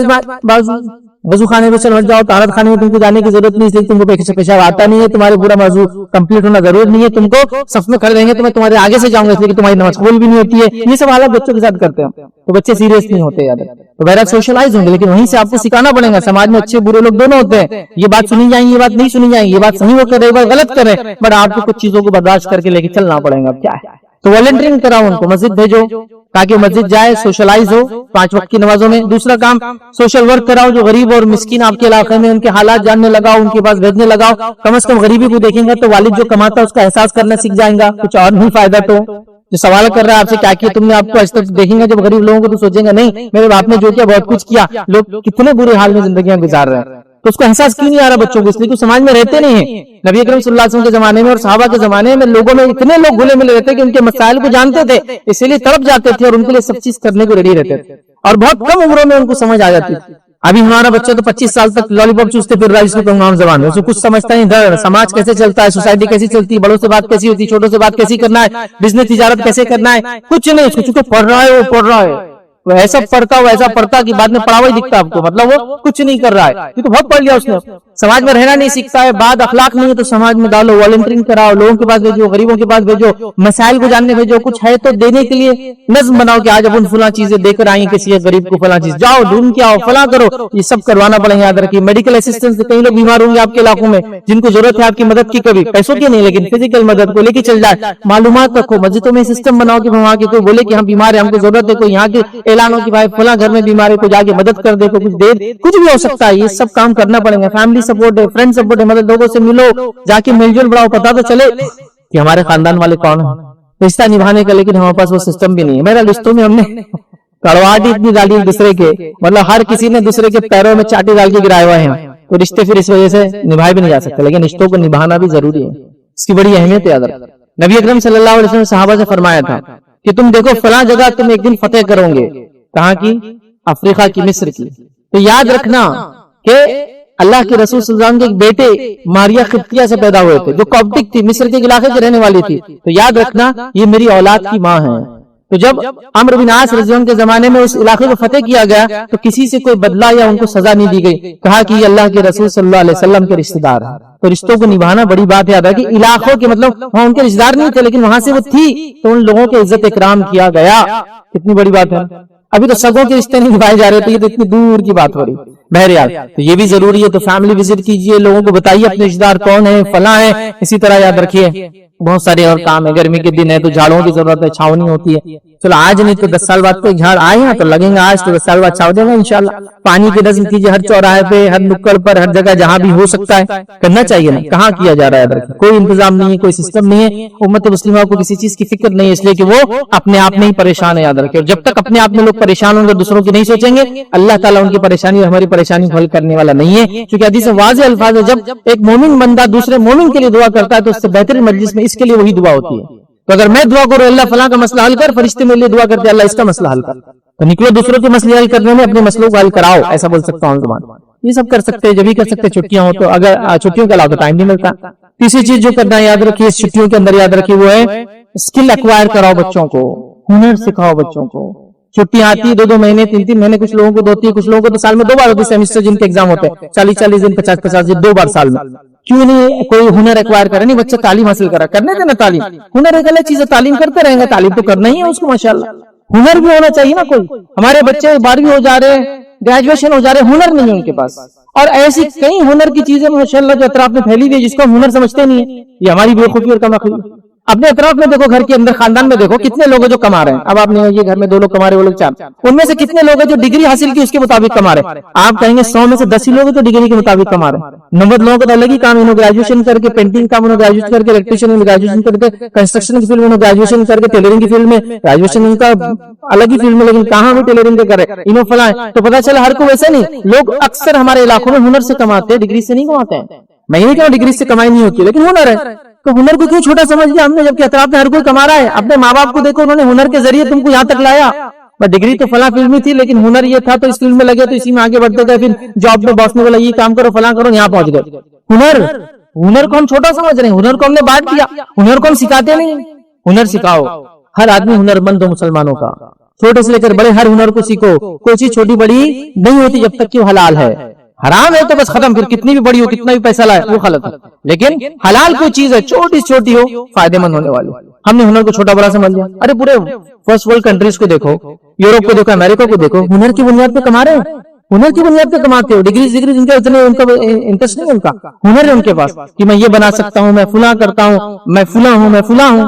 वजू खाने में चल जाओ, तारत खाने में तुमको जाने की जरूरत नहीं, इसलिए तुमको पेशाब आता नहीं है, तुम्हारे पूरा मौजू कंप्लीट होना जरूरी नहीं है, तुमको सफ में खड़े रहेंगे तो मैं तुम्हारे आगे से जाऊंगा, इसलिए कि तुम्हारी नमाज कबूल भी नहीं होती है। ये सब हालत बच्चों के साथ करते हैं, तो बच्चे सीरियस नहीं होते याद। तो बहरहाल सोशलाइज होंगे, लेकिन वहीं से आपको सिखाना पड़ेगा। समाज में अच्छे बुरे लोग दोनों होते हैं, ये बात सुनी जाएंगी, ये बात नहीं सुनी जाएंगी, ये बात सही वो करे, ये बात गलत करे, बट आपको कुछ चीजों को बर्दाश्त करके लेके चलना पड़ेगा। अब क्या है, तो वॉलंटियरिंग कराओ उनको, मस्जिद भेजो ताकि मस्जिद जाए, सोशलाइज हो 5 वक्त की नमाजों में। दूसरा काम सोशल वर्क कराओ, जो गरीब और मिस्किन आपके इलाके में, उनके हालात जानने लगाओ, उनके पास भेजने लगाओ। कम से कम गरीबी को देखेंगे तो वालिद जो कमाता है उसका एहसास करना सीख जाएगा, कुछ और नहीं फायदा। तो जो सवाल कर रहा है आपसे क्या किया तुमने, आपको आज तक देखेंगे जब गरीब लोगों को, तो सोचेंगे नहीं मेरे बाप ने जो किया बहुत कुछ किया। लोग कितने बुरे हाल में जिंदगियां गुजार रहे हैं, तो उसको एहसास क्यों नहीं आ रहा बच्चों को, इसलिए कि समाज में रहते नहीं है। नबी अकरम सल्लल्लाहु अलैहि वसल्लम के जमाने में और सहाबा के जमाने में लोगों में इतने लोग घुले मिले रहते कि उनके मसाइल को जानते थे, इसलिए तड़प जाते थे और उनके लिए सब चीज करने को रेडी रहते थे, और बहुत कम उम्रों में उनको समझ आ जाती थी। अभी हमारा बच्चा तो 25 साल तक लॉलीपॉप चूसते फिर रहा है, इसको तमाम जबान में, उसको कुछ समझता नहीं था समाज कैसे चलता है, सोसाइटी कैसी चलती है, बड़ों से बात कैसी होती है, छोटों से बात कैसी करना है, बिजनेस तिजारत कैसे करना है, कुछ नहीं। उसको चूंकि पढ़ रहा है, वो पढ़ रहा है, वो ऐसा पढ़ता कि बाद में पढ़ा हुआ ही दिखता आपको, मतलब वो कुछ नहीं कर रहा है, ये तो बहुत पढ़ लिया उसने, समाज में रहना नहीं सीखता है, बाद अखलाक नहीं है तो समाज में डालो, वॉलंटियरिंग कराओ, लोगों के पास भेजो, गरीबों के पास भेजो, मसाइल को जानने भेजो, कुछ है तो देने के लिए नज्म बनाओ कि आज अपन फला चीजें देकर आएंगे, किसी गरीब को फला चीज, जाओ ढूंढ के आओ, फला करो, ये सब करवाना पड़ेगा। याद रखिए, मेडिकल असिस्टेंस से कई लोग बीमार होंगे आपके इलाकों में, जिनको जरूरत है आपकी मदद की, कभी पैसों की नहीं लेकिन फिजिकल मदद को लेके चल जाए। मालूमात रखो, मस्जिदों में सिस्टम बनाओ कि वहां के कोई बोले कि हम बीमार है, हमको जरूरत है, कोई यहाँ के ऐलान हो कि भाई फला घर में बीमार है, कोई जाके मदद कर दे, कुछ दे, कुछ भी हो सकता है। ये सब काम करना पड़ेगा। फैमिली सपोर्ट है, फ्रेंड सपोर्ट है, मतलब लोगों से मिलो, जाके मिलजुल बढ़ाओ, पता तो चले कि हमारे खानदान वाले कौन है, रिश्ता निभाने का। लेकिन हमारे पास वो सिस्टम भी नहीं है। मेरा रिश्तों में हमने कड़वाहट इतनी डाली दूसरे के, मतलब हर किसी ने दूसरे के पैरों में चाटी डाल के गिराए हुए हैं, तो रिश्ते फिर इस वजह से निभाए भी नहीं जा सकते। लेकिन रिश्तों को निभाना भी जरूरी है, इसकी बड़ी अहमियत है। याद नबी अकरम सल्लल्लाहु अलैहि वसल्लम सहाबा से फरमाया था कि तुम देखो फला जगह तुम एक दिन फतेह करोगे, कहाँ की? अफ्रीका की, मिस्र की। तो याद रखना कि अल्लाह के रसूल सल्लल्लाहु अलैहि वसल्लम के एक बेटे मारिया खित्तिया से पैदा हुए थे, जो कॉप्टिक थी, मिस्र के इलाके की रहने वाली थी। तो याद रखना ये मेरी औलाद की माँ है। तो जब अम्र बिन आस रज़ी अल्लाह के जमाने में उस इलाके को फतेह किया गया तो किसी से कोई बदला या उनको सजा नहीं दी गई, कहा कि ये अल्लाह के रसूल सल्लल्लाहु अलैहि वसल्लम के रिश्तेदार है। तो रिश्तों को निभाना बड़ी बात है। याद है कि इलाकों के मतलब वहां उनके रिश्तेदार नहीं थे, लेकिन वहां से वो थी तो उन लोगों के इज्जत इकराम किया गया। कितनी बड़ी बात है। अभी तो सगों के रिश्ते नहीं निभाए जा रहे थे, ये तो इतनी दूर की बात हो रही। बहरहाल तो ये भी जरूरी है। तो फैमिली विजिट कीजिए, लोगों को बताइए अपने रिश्तेदार कौन है, फला है। इसी तरह याद रखिए बहुत सारे और काम है। गर्मी के दिन है तो झाड़ों की जरूरत है, छावनी होती है। चलो आज नहीं तो 10 साल बाद कोई झाड़ आए ना तो लगेगा, आज तो 10 साल बाद छाव देगा इंशाल्लाह। पानी की नज़्म कीजिए, हर चौराहे पे, हर नुक्कड़ पर, हर जगह जहां भी हो सकता है करना चाहिए ना। कहाँ किया जा रहा है? कोई इंतजाम नहीं है, कोई सिस्टम नहीं है। उम्मत मुस्लिमा को किसी चीज की फिक्र नहीं है, इसलिए कि वो अपने आप में ही परेशान है। याद रखिए, जब तक अपने आप में लोग परेशान होंगे, दूसरों की नहीं सोचेंगे, अल्लाह ताला उनकी परेशानी हमारी परेशानी को हल करने वाला नहीं है। क्योंकि हदीस में वाज़ेह अल्फाज है, जब एक मोमिन बंदा दूसरे मोमिन के लिए दुआ करता है तो उससे बेहतरीन मजलिस में इसके लिए वही दुआ होती है। तो अगर मैं दुआ करूं अल्लाह फला का मसला हल कर, फरिश्ते मेरे लिए दुआ करते हैं अल्लाह इसका मसला हल कर, तो निकलो दूसरों के मसले हल करने में अपने मसलों को हल कराओ, ऐसा बोल सकता हूँ जुबान। ये सब कर सकते हैं, जब भी कर सकते हैं छुट्टियां हो तो। अगर छुट्टियों के अलावा तो टाइम नहीं मिलता। तीसरी चीज जो करना है याद रखिए इस छुट्टियों के अंदर, याद रखिए वो है स्किल एक्वायर कराओ बच्चों को, हुनर सिखाओ बच्चों को। छुट्टियां आती है 2-2 महीने 3-3 महीने, कुछ लोगों को 2 कुछ लोगों को तो साल में 2 बार होती है सेमेस्टर, जिनके एग्जाम होते हैं 40-40 दिन 50-50 दिन 2 बार साल में। क्यों नहीं कोई हुनर एक्वायर करे? नहीं, बच्चा तालीम हासिल करा, करने देना तालीम। हुनर एक अलग चीज है, तालीम करते रहेंगे, तालीम तो करना ही है उसको माशाल्लाह। हुनर भी होना चाहिए ना। कोई हमारे बच्चे 12वीं हो जा रहे हैं, ग्रेजुएशन हो जा रहे हैं, हुनर नहीं है उनके पास। और ऐसी कई हुनर की चीजें माशाल्लाह जो अतराफ में फैली हुई है, जिसको हम हुनर समझते नहीं है। ये हमारी बेवकूफी और कमअक्ली। अपने अतराफ में देखो, घर के अंदर खानदान में देखो कितने लोग हैं जो कमा रहे हैं। अब आपने ये घर में 2 लोग कमा रहे, वो लोग 4, उनमें से कितने लोग हैं जो डिग्री हासिल की उसके मुताबिक कमा रहे हैं? आप कहेंगे 100 में से 10 ही लोग हैं जो डिग्री के मुताबिक कमा रहे हैं। 90 लोगों का तो अलग ही काम, इन्होंने ग्रेजुएशन करके पेंटिंग काम, उन्होंने ग्रेजुएशन करके इलेक्ट्रिशियन में ग्रेजुएशन करके, कंस्ट्रक्शन की फील्ड में ग्रेजुएशन करके, टेलरिंग की फील्ड में ग्रेजुएशन, इनका अलग ही फील्ड में, लेकिन कहाँ भी टेलरिंग के करे इन्हों फला है। तो पता चला हर को वैसे नहीं। लोग अक्सर हमारे इलाकों में हुनर से कमाते हैं, डिग्री से नहीं कमाते हैं। मैं नहीं कहूँ डिग्री से कमाई नहीं होती, लेकिन हुनर है। तो हुनर को क्यों छोटा समझ लिया हमने, जबकि अतराफ में हर कोई कमा रहा है। अपने माँ बाप को देखो, उन्होंने हुनर के जरिए तुमको यहाँ तक लाया। डिग्री तो फला फील्ड में थी, लेकिन हुनर ये था तो इस फील्ड में लगे, तो इसी में आगे बढ़ते गए। फिर जॉब में बॉस ने बोला ये काम करो, फला करो, यहाँ पहुंच गए। हुनर को हम छोटा समझ रहे हैं, हुनर को हमने बांट दिया, हुनर को हम सिखाते नहीं। हुनर सिखाओ, हर आदमी हुनरमंद हो मुसलमानों का, छोटे से लेकर बड़े हर हुनर को सीखो। कोई चीज छोटी बड़ी नहीं होती जब तक कि वो हलाल है। हराम है तो बस खत्म, फिर कितनी भी बड़ी हो, कितना भी पैसा लाए, वो गलत है। लेकिन हलाल कोई चीज है, छोटी छोटी हो, फायदेमंद होने वाली। हमने हुनर को छोटा बड़ा समझ लिया। अरे पूरे फर्स्ट वर्ल्ड कंट्रीज को देखो, यूरोप को देखो, अमेरिका को देखो, हुनर की बुनियाद पे कमा रहे हैं। हुनर की बुनियाद पे कमाते हो। डिग्री जिनका इतने उनका इंटरेस्ट नहीं, उनका हुनर है उनके पास कि मैं ये बना सकता हूँ, मैं फुला करता हूँ, मैं फुला हूँ, मैं फुला हूँ,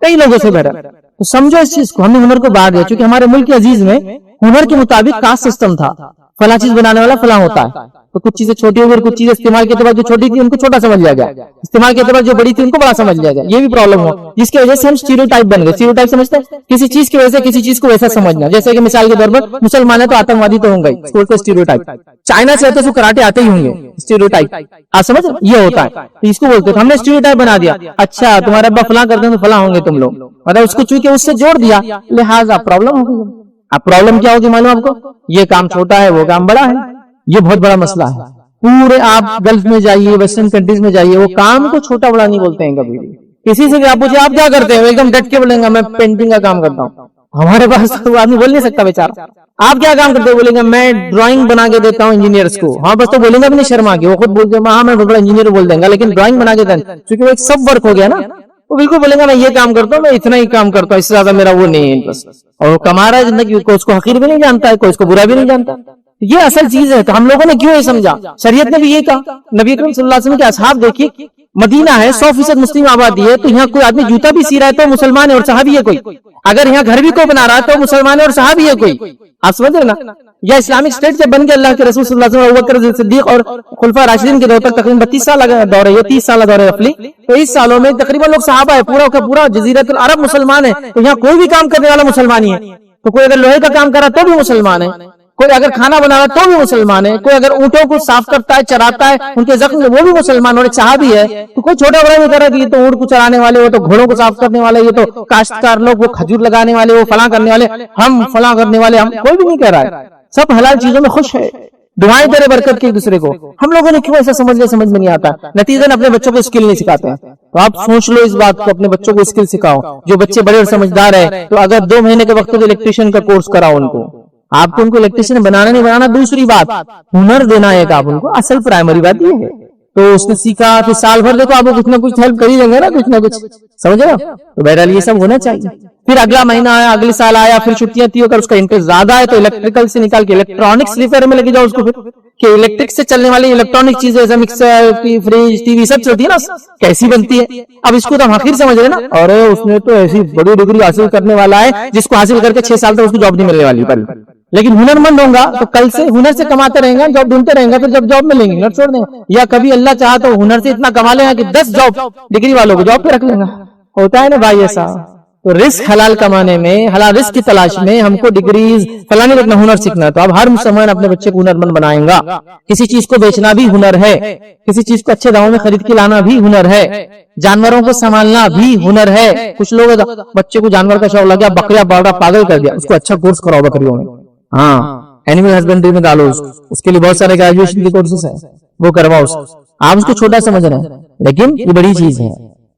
कई लोगों से बेहतर। तो समझो इस चीज को, हमने हुनर को बांट दिया। क्योंकि हमारे मुल्क के अजीज में हुनर के मुताबिक कास्ट सिस्टम था, फला चीज बनाने वाला फला होता है। तो कुछ चीजें छोटी हो गई, कुछ चीजें इस्तेमाल के बाद जो छोटी थी उनको छोटा समझ लिया गया, इस्तेमाल के बाद जो बड़ी थी उनको बड़ा समझ लिया गया। ये भी प्रॉब्लम हो, जिसकी वजह से हम स्टीरियोटाइप बन गए। स्टीरियोटाइप समझते हैं किसी चीज की वजह से किसी चीज को वैसा समझना। जैसे कि मिसाल के तौर पर मुसलमान है तो आतंकवादी तो होंगे, इसको स्टीरियोटाइप। चाइना से तो कराटे आते ही होंगे, स्टीरियोटाइप। आप समझ, ये होता है, तो इसको बोलते हैं। हमने स्टीरियोटाइप बना दिया। अच्छा तुम्हारे अब्बा फला करते हैं तो फला होंगे तुम लोग, मतलब उसको चूंकि उससे जोड़ दिया, लिहाजा प्रॉब्लम हो गई। अब प्रॉब्लम क्या होगी मालूम आपको? ये काम छोटा है, वो काम बड़ा है। ये बहुत बड़ा मसला है। पूरे आप गल्फ में जाइए, वेस्टर्न कंट्रीज में जाइए, वो काम को छोटा बड़ा नहीं बोलते हैं कभी भी। किसी से भी आप पूछिए आप क्या करते हैं, एकदम डट के बोलेंगे मैं पेंटिंग का काम करता हूँ। हमारे पास तो वो आदमी बोल नहीं सकता बेचारा। आप क्या काम करते हो? बोलेंगे मैं ड्राइंग बना के देता हूँ इंजीनियर्स को। हाँ बस तो बोलेंगे अपनी शर्मा के, वो खुद बोलते हैं हाँ मैं बहुत बड़ा इंजीनियर बोल देंगे, लेकिन ड्राइंग बना के देता, क्योंकि वो एक सब वर्क हो गया ना, वो बिल्कुल बोलेंगे मैं ये काम करता हूँ, मैं इतना ही काम करता हूँ, इससे ज्यादा मेरा वो नहीं है इंटरेस्ट। और वो कमा रहा है जिंदगी को, उसको हकीर भी नहीं जानता है, कोई उसको बुरा भी नहीं जानता। ये असल चीज है। तो हम लोगों ने क्यों ये समझा? शरीयत ने भी ये कहा। नबी अकरम सल्लल्लाहु अलैहि वसल्लम के असहाब देखिए, मदीना है 100% मुस्लिम आबादी है, तो यहाँ कोई आदमी जूता भी सी रहा है तो मुसलमान है और सहाबी है कोई। अगर यहाँ घर भी कोई बना रहा है तो मुसलमान है और सहाबी है कोई। आप समझ रहे ना? या इस्लामिक स्टेट जब बन गया, अल्लाह के रसूल सल्लल्लाहु अलैहि वसल्लम, अबू बकर सिद्दीक और खुलफा राशिदीन के दौर तक तकरीबन 32 साल दौर है, ये 30 साल दौर है रफली। तो इस सालों में तकरीबन लोग सहाबा है, पूरा का पूरा जजीरतुल अरब मुसलमान है। तो यहाँ कोई भी काम करने वाला मुसलमान ही है। तो कोई अगर लोहे का काम कर रहा तो भी मुसलमान है, कोई अगर खाना बना रहा है तो भी मुसलमान है, कोई अगर ऊंटों को साफ करता है, चराता है उनके जख्म में, वो भी मुसलमान और एक सहाबी है। तो कोई छोटा बड़ा नहीं कर रहा कि ये तो ऊंट को चराने वाले, वो तो घोड़ों को साफ करने वाले, ये तो काश्तकार लोग, वो खजूर लगाने वाले, वो फला करने वाले, हम फला करने वाले, हम कोई भी नहीं कह रहा है। सब हलाल चीजों में खुश है, दुआएं करे बरकत की एक दूसरे को। हम लोगों ने क्यों ऐसा समझ में नहीं आता? नतीजन अपने बच्चों को स्किल नहीं सिखाते हैं। तो आप सोच लो इस बात को, अपने बच्चों को स्किल सिखाओ। जो बच्चे बड़े और समझदार है, तो अगर 2 महीने के वक्त इलेक्ट्रिशियन का कोर्स कराओ उनको। आपको उनको इलेक्ट्रिशियन बनाना नहीं बनाना दूसरी बात, हुनर देना है आप उनको, असल प्राइमरी बात ये है। तो उसने सीखा, फिर साल भर देखो आपको कुछ ना कुछ हेल्प कर ही देंगे ना, कुछ ना कुछ, समझ रहे हो? तो बहरहाल ये सब होना चाहिए। फिर अगला महीना आया, अगले साल आया, फिर छुट्टियां थी, अगर उसका इंटरेस्ट ज्यादा है तो इलेक्ट्रिकल से निकाल के इलेक्ट्रॉनिक्स रिपेयर में लेके जाओ उसको। फिर कि इलेक्ट्रिक से चलने वाली इलेक्ट्रॉनिक चीजें जैसे मिक्सर, फ्रिज, टीवी सब चलती है ना, कैसी बनती है। अब इसको तो हम आखिर समझ रहे ना, अरे उसने तो ऐसी बड़ी डिग्री हासिल करने वाला है जिसको हासिल करके 6 साल तक उसको जॉब नहीं मिलने वाली। पर लेकिन हुनरमंद होगा तो कल से हुनर से कमाते रहेंगे, जॉब ढूंढते रहेंगे, फिर जब जॉब मिलेंगे हुनर छोड़ देंगे। या कभी अल्लाह चाहा तो हुनर से इतना कमा लेगा कि 10 जॉब डिग्री वालों को जॉब पे रख लेगा। होता है ना भाई ऐसा। तो रिस्क हलाल कमाने में, हलाल रिस्क की तलाश में हमको डिग्रीज फलाने रखना, हुनर सीखना। तो अब हर मुसलमान अपने बच्चे को हुनरमंद बनाएगा। किसी चीज को बेचना भी हुनर है, किसी चीज को अच्छे दामों में खरीद के लाना भी हुनर है, जानवरों को संभालना भी हुनर है। कुछ लोग बच्चे को जानवर का शौक लग गया, बकरियां पाल रहा, पागल कर दिया, उसको अच्छा कोर्स कराओ बकरियों में। हाँ, एनिमल हस्बेंड्री में डालो उसके लिए बहुत सारे ग्रेजुएशन के कोर्सेस है, वो करवाओ उसको। आप उसको छोटा समझ रहे हैं, लेकिन ये बड़ी चीज है,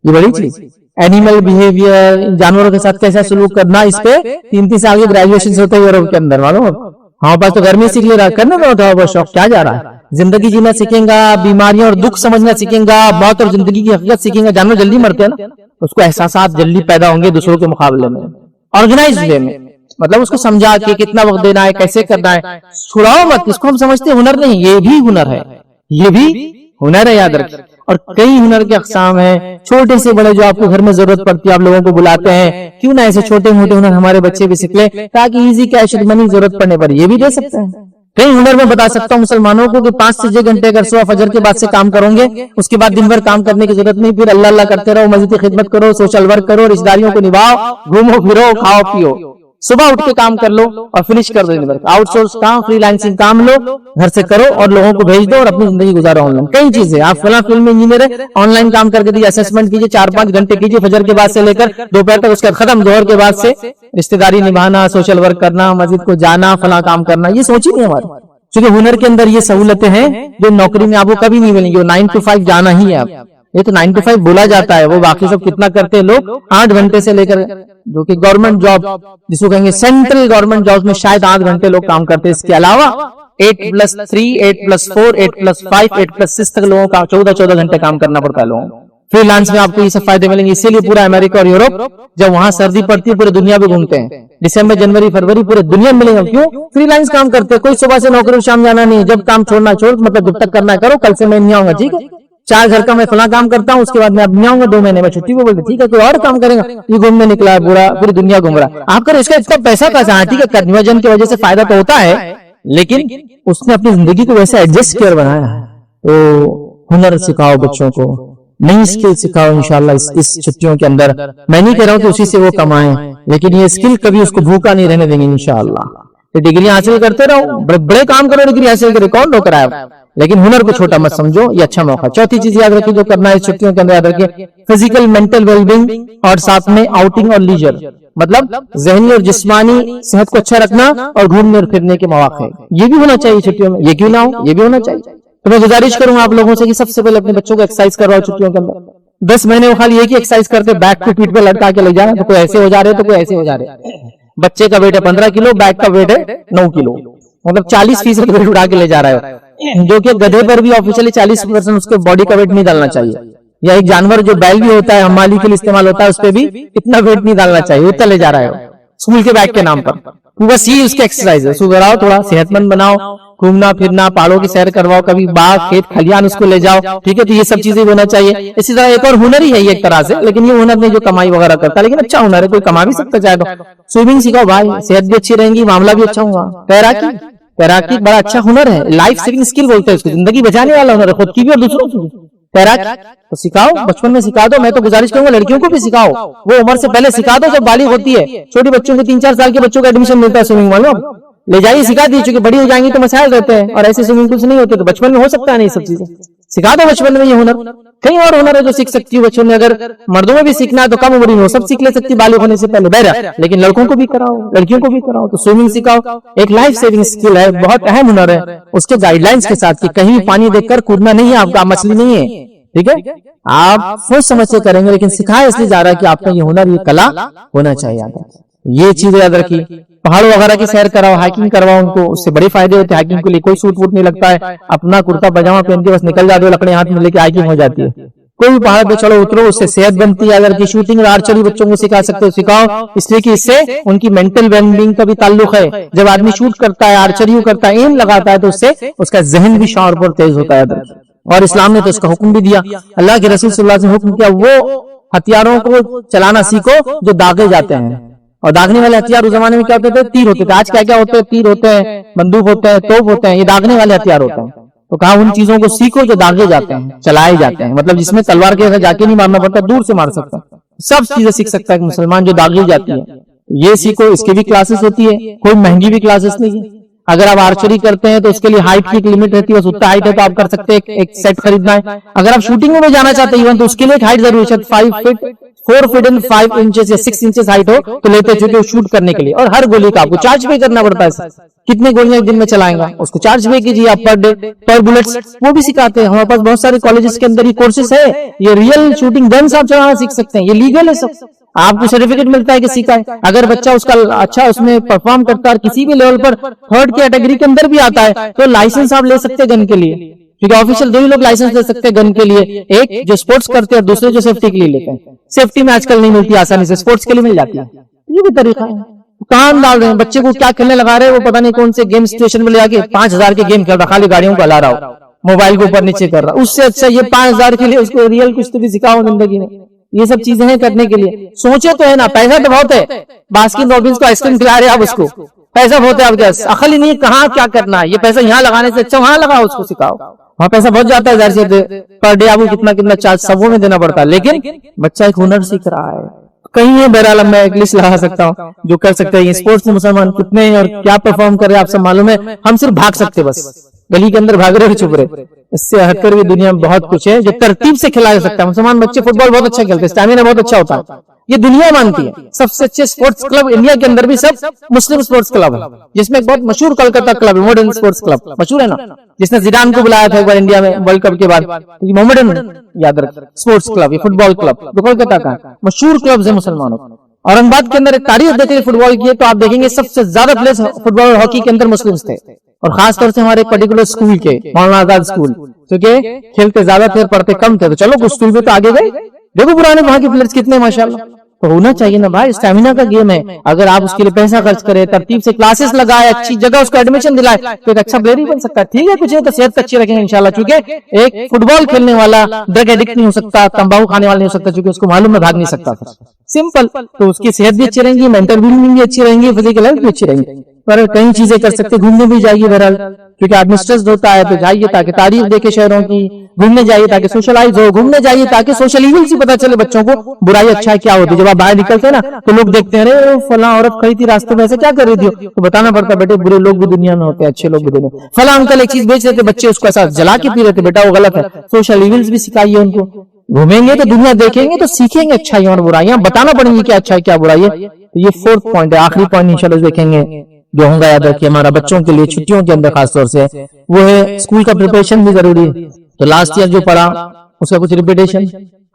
ये बड़ी चीज। एनिमल बिहेवियर, जानवरों के साथ कैसा सलूक करना, इस पे 3-3 साल के ग्रेजुएशन होते हैं यूरोप के अंदर, मालूम? हाँ पास तो घर में सीख ले रहा, करने दो, वो शौक क्या जा रहा है। जिंदगी जीना सीखेगा, बीमारियां और दुख समझना सीखेगा, मौत और जिंदगी की हकीकत सीखेगा। जानवर जल्दी मरते हैं ना, उसको एहसासात जल्दी पैदा होंगे दूसरों के मुकाबले में, ऑर्गेनाइज वे में। मतलब उसको समझा के कितना वक्त देना है, कैसे करना है, छुड़ाओ मत। इसको हम समझते हैं हुनर नहीं, ये भी हुनर है, ये भी हुनर है, याद रखिए। और कई हुनर के अक़साम हैं, छोटे से बड़े, जो आपको घर में जरूरत पड़ती है, आप लोगों को बुलाते हैं, क्यों ना ऐसे छोटे मोटे हुनर हमारे बच्चे भी सीख ले, ताकि इजी कैश मनी जरूरत पड़ने पर ये भी दे सकते हैं। कई हुनर में बता सकता हूँ मुसलमानों को कि 5 से 6 घंटे अगर सुबह फजर के बाद से काम करोगे, उसके बाद दिन भर काम करने की जरूरत नहीं, फिर अल्लाह अल्लाह करते रहो, मस्जिद की खिदमत करो, सोशल वर्क करो, रिश्तेदारियों को निभाओ, घूमो फिरो, खाओ पियो, सुबह उठ के काम कर लो और फिनिश कर दो दिन भर। आउटसोर्स काम, फ्रीलांसिंग काम लो, घर से करो और लोगों को भेज दो और अपनी जिंदगी गुजारो ऑनलाइन। कई चीजें, आप फला फील्ड में इंजीनियर है, ऑनलाइन काम करके दीजिए, असेसमेंट कीजिए, 4-5 घंटे कीजिए फजर के बाद से लेकर दोपहर तक, उसका खत्म दोहर के बाद से रिश्तेदारी निभाना, सोशल वर्क करना, मस्जिद को जाना, फला काम करना, ये सोच ही नहीं हमारी। क्योंकि हुनर के अंदर ये सहूलतें हैं जो नौकरी में आपको कभी नहीं मिलेंगी। 9 to 5 जाना ही है आप, ये तो 9 to 5 बोला जाता है, वो बाकी सब कितना करते हैं लोग, 8 घंटे से लेकर, जो कि गवर्नमेंट जॉब जिसको कहेंगे सेंट्रल गवर्नमेंट जॉब में शायद 8 घंटे लोग काम करते हैं। इसके अलावा 8+3, 8+4, 8+5, 8+6 तक लोगों का 14 घंटे काम करना पड़ता है लोगों को। फ्रीलांस में आपको ये सब फायदे मिलेंगे। इसीलिए पूरा अमेरिका और यूरोप, जब वहां सर्दी पड़ती है पूरी दुनिया पे घूमते हैं, दिसंबर जनवरी फरवरी पूरे दुनिया में मिलेंगे। क्यों? फ्रीलांस काम करते हैं, कोई सुबह से नौकरी शाम जाना नहीं, जब काम छोड़ना छोड़, मतलब जब तक करना करो, कल से मैं नहीं आऊंगा, ठीक है, 4 घर का मैं फला काम करता हूँ, उसके बाद मैं अब नहीं आऊंगा, 2 महीने में छुट्टी। वो बोलते ठीक है, कोई और काम करेगा, ये घूमने निकला है, पूरी दुनिया घूम रहा है, आप करो, इसका इतना पैसा कैसा है, ठीक है, कन्वर्जन की वजह से फायदा तो होता है, लेकिन उसने अपनी जिंदगी को वैसे एडजस्ट कर बनाया है। तो हुनर सिखाओ बच्चों को, नई स्किल सिखाओ इंशाल्लाह इस छुट्टियों के अंदर। मैं नहीं कह रहा हूँ कि उसी से वो कमाएं, लेकिन ये स्किल कभी उसको भूखा नहीं रहने देंगे इंशाल्लाह। तो डिग्री हासिल करते रहो, बड़े काम करो, डिग्री हासिल कर, रिकॉर्ड हो कराए, लेकिन हुनर को छोटा मत समझो, ये अच्छा मौका। चौथी चीज याद रखिए जो करना है छुट्टियों के अंदर, याद रखिए फिजिकल मेंटल वेलबींग और साथ में आउटिंग और लीजर, मतलब जहनी और जिस्मानी सेहत को अच्छा रखना और घूमने और फिरने के मौके, ये भी होना चाहिए छुट्टियों में। ये क्यों ना हो, ये भी होना चाहिए। तो मैं गुजारिश करूंगा आप लोगों से कि सबसे पहले अपने बच्चों को एक्सरसाइज करवाओ छुट्टियों के अंदर। 10 महीने वो खाली एक ही एक्सरसाइज करते, बैक को पीठ पे लटका के ले जाना, तो कोई ऐसे हो जा रहे, तो कोई ऐसे हो जा रहे। बच्चे का वेट है 15 किलो, बैग का वेट है 9 किलो, मतलब 40% वेट उठा के ले जा रहा है, जो कि गधे पर भी ऑफिशियली 40% उसके बॉडी का वेट नहीं डालना चाहिए, या एक जानवर जो बैल भी होता है हमाली के लिए इस्तेमाल होता है उस पर भी इतना वेट नहीं डालना चाहिए, उतना ले जा रहा है स्कूल के बैग के नाम पर। तो बस ये उसकी एक्सरसाइज है, उसको कराओ, थोड़ा सेहतमंद बनाओ, घूमना फिरना, पहाड़ों की सैर करवाओ, कभी बाग खेत खलियान उसको ले जाओ, ठीक है। तो ये सब चीजें होना चाहिए। इसी तरह एक और हुनर ही है ये एक तरह से, लेकिन ये हुनर नहीं जो कमाई वगैरह करता, लेकिन अच्छा हुनर है, कोई कमा भी सकता चाहे तो। स्विमिंग सिखाओ भाई, सेहत भी अच्छी रहेगी, मामला भी अच्छा होगा। तैराकी, तैराकी बड़ा अच्छा हुनर है, लाइफ सेविंग स्किल बोलते हैं उसको, जिंदगी बचाने वाला हुनर है, खुद की भी और दूसरों की भी। तैराकी तो सिखाओ, बचपन में सिखा दो। मैं तो गुजारिश करूंगा लड़कियों को भी सिखाओ, वो उम्र से पहले सिखा दो जब बालिग होती है। छोटी बच्चों को 3-4 साल के बच्चों का एडमिशन मिलता है स्विमिंग वालों, ले जाइए सिखा दीजिए, क्योंकि बड़ी हो जाएंगी तो मसाइल रहते हैं, और ऐसे स्विमिंग पूल्स नहीं होते, तो बचपन में हो सकता है नहीं सब चीजें, सिखा दो बचपन में ये हुनर। कई और हुनर है जो सीख सकती है बच्चों में, अगर मर्दों में भी सीखना है तो कम उम्र में हो सब सीख ले सकती बालिग होने से पहले बहरा, लेकिन लड़कों को भी कराओ, लड़कियों को भी कराओ, तो स्विमिंग सिखाओ, एक लाइफ सेविंग स्किल है, बहुत अहम हुनर है। उसके गाइडलाइंस के साथ कि कहीं भी पानी देखकर कूदना नहीं है आपका, मछली नहीं है, ठीक है, आप सोच समझ से करेंगे, लेकिन सिखाया इसलिए जा रहा है कि आपका ये हुनर, ये कला होना चाहिए। ये चीज याद रखिए। पहाड़ों वगैरह की सैर कराओ, हाइकिंग करवाओ उनको, उससे बड़े फायदे होते हैं। हाइकिंग के लिए कोई सूट वूट नहीं लगता है, अपना कुर्ता पजामा पहन के बस निकल जाते हो, लकड़ी हाथ में लेके हाइकिंग हो जाती है। कोई भी पहाड़ पे चलो उतरो, उससे सेहत बनती है। अगर की शूटिंग और आर्चरी बच्चों को सिखा सकते हो सिखाओ, इसलिए कि इससे उनकी मेंटल वेलबींग का भी ताल्लुक है। जब आदमी शूट करता है, आर्चरी करता है, एम लगाता है, तो उससे उसका जहन भी शार्प और तेज होता है। और इस्लाम ने तो उसका हुक्म भी दिया, अल्लाह के रसूल सल्लल्लाहु अलैहि वसल्लम ने हुक्म किया, वो हथियारों को चलाना सीखो जो दागे जाते हैं। और दागने वाले हथियार उस जमाने में क्या होते थे? तीर होते थे। आज क्या क्या होते हैं? तीर होते हैं, बंदूक होते हैं, तोप होते हैं, ये दागने वाले हथियार होते हैं। तो कहा उन चीजों को सीखो जो दागे जाते हैं, चलाए जाते हैं, मतलब जिसमें तलवार के जाके नहीं मारना पड़ता, दूर से मार सकता है। सब चीजें सीख सकता है मुसलमान जो दागी जाती है, ये सीखो। इसकी भी क्लासेस होती है, कोई महंगी भी क्लासेस नहीं है। अगर आप आर्चरी करते हैं तो उसके लिए हाइट की एक लिमिट रहती है, बस उतना हाइट है तो आप कर सकते हैं, एक सेट खरीदना है। अगर आप शूटिंग में जाना चाहते हैं इवन, तो उसके लिए एक हाइट जरूरी है, 4 फीट एंड 5 इंचेस या 6 इंचेस हाइट हो तो लेते हैं, क्योंकि शूट करने के लिए। और हर गोली का आपको चार्ज पे करना पड़ता है, कितने गोलियां एक दिन में चलाएंगा उसको चार्ज पे कीजिए आप पर डे, पर बुलेट्स, वो भी सिखाते हैं। हमारे पास बहुत सारे कॉलेजेस के अंदर ये कोर्सेज है, ये रियल शूटिंग गन्स आप चलाना सीख सकते हैं, ये लीगल है सब, आपको सर्टिफिकेट मिलता है कि सीखा है। अगर बच्चा उसका अच्छा उसमें परफॉर्म करता है, किसी भी लेवल पर 3rd कैटेगरी के अंदर भी आता है, तो लाइसेंस आप ले सकते हैं गन के लिए, क्योंकि ऑफिशियल 2 ही लोग लाइसेंस ले सकते हैं गन के लिए, एक जो स्पोर्ट्स करते हैं और दूसरे जो सेफ्टी के लिए लेते हैं। सेफ्टी में आजकल नहीं मिलती आसानी से, स्पोर्ट्स के लिए मिल जाती है। ये भी तरीका है। कान डाल रहे हैं बच्चे को, क्या खेलने लगा रहे हैं, वो पता नहीं कौन से गेम स्टेशन में ले जाके 5000 के गेम खेल रहा, खाली गाड़ियों को हला रहा हो, मोबाइल को ऊपर नीचे कर रहा। उससे अच्छा ये 5000 के लिए उसको रियल कुछ तो भी सिखाओ जिंदगी में। ये सब चीजें हैं करने के लिए, सोचे तो है ना, पैसा तो बहुत है। बास्किन रॉबिन्स को आइसक्रीम खिला रहे हैं आप उसको, पैसा बहुत है आपके पास, अकल ही नहीं कहाँ क्या करना है। ये पैसा यहाँ लगाने से अच्छा वहां लगाओ, उसको सिखाओ, वहां पैसा बहुत जाता है, जाहिर से पर डे आपको कितना कितना चार्ज सबों में देना पड़ता है, लेकिन बच्चा एक हुनर सीख रहा है। कहीं है बहरहाल, मैं एक लिस्ट लगा सकता हूँ जो कर सकते हैं। स्पोर्ट्स में मुसलमान कितने हैं और क्या परफॉर्म कर रहे हैं आप सब मालूम है। हम सिर्फ भाग सकते, बस गली के अंदर भाग रहे चुप रहे, इससे हटकर भी दुनिया में बहुत कुछ है जो तरतीब से खिला जा सकता है। मुसलमान बच्चे फुटबॉल बहुत अच्छा खेलते हैं, स्टैमिना बहुत अच्छा होता है, ये दुनिया मानती है। सबसे अच्छे स्पोर्ट्स क्लब इंडिया के अंदर भी सब मुस्लिम स्पोर्ट्स क्लब है, जिसमें एक बहुत मशहूर कोलकाता क्लब है, मॉडर्न स्पोर्ट्स क्लब, मशहूर है ना, जिसने जिडान को बुलाया था एक बार इंडिया में वर्ल्ड कप के बाद। मॉडर्न याद रख स्पोर्ट्स क्लब, ये फुटबॉल क्लब जो कोलकाता का मशहूर क्लब है मुसलमानों का। औरंगाबाद के अंदर एक तारीख देखेंगे फुटबॉल की, तो आप देखेंगे सबसे ज्यादा प्लेयर्स फुटबॉल और हॉकी के अंदर मुस्लिम थे, और खासतौर से हमारे पर्टिकुलर स्कूल के मौलाना आजाद स्कूल, क्योंकि खेलते ज्यादा थे पढ़ते कम थे, तो चलो कुछ स्कूल में तो आगे गए। देखो पुराने वहां के प्लेयर्स कितने माशाल्लाह, तो होना चाहिए ना भाई, स्टैमिना का गेम है। अगर आप उसके लिए पैसा खर्च करें, तरतीब से क्लासेस लगाए, अच्छी जगह उसको एडमिशन दिलाए, तो एक अच्छा प्लेयर ही बन सकता है। ठीक है, कुछ नहीं तो सेहत अच्छी रखेंगे इंशाल्लाह, क्योंकि एक फुटबॉल खेलने वाला ड्रग एडिक्ट नहीं हो सकता, तंबाकू खाने वाला नहीं हो सकता, क्योंकि उसको मालूम है भाग नहीं सकता, सिंपल। तो उसकी सेहत भी अच्छी रहेंगी, मेंटल वेलबींग भी अच्छी रहेंगी, फिजिकल हेल्थ भी अच्छी रहेंगी। पर कई चीजें कर सकते, घूमने भी जाइए बहरहाल, क्योंकि आदमी स्ट्रेस होता है, तो जाइए ताकि तारीफ देखे शहरों की, घूमने जाइए ताकि सोशलाइज हो, घूमने जाइए ताकि सोशल इविल से पता चले बच्चों को बुराई अच्छा है क्या होती है। जब आप बाहर निकलते हैं ना तो लोग देखते हैं, अरे फला औरत खड़ी थी रास्ते में, ऐसे क्या कर रही थी, तो बताना पड़ता है बेटे बुरे लोग भी दुनिया में होते हैं, अच्छे लोग भी दुनिया में। फला अंकल एक चीज बेच रहे थे, बच्चे उसको ऐसा जला के पी रहे थे, बेटा वो गलत है। सोशल इविल्स भी सिखाइए उनको, घूमेंगे तो दुनिया देखेंगे तो सीखेंगे अच्छाई और बुराइयां, बताना पड़ेंगी क्या अच्छा है क्या बुराई है। तो ये 4th पॉइंट है, आखिरी पॉइंट इंशाल्लाह देखेंगे जो होगा, याद रखिए हमारा बच्चों के लिए छुट्टियों के अंदर खासतौर से, वो है स्कूल का प्रिपरेशन भी जरूरी है। तो लास्ट ईयर जो पढ़ा उसका कुछ रिपीटेशन,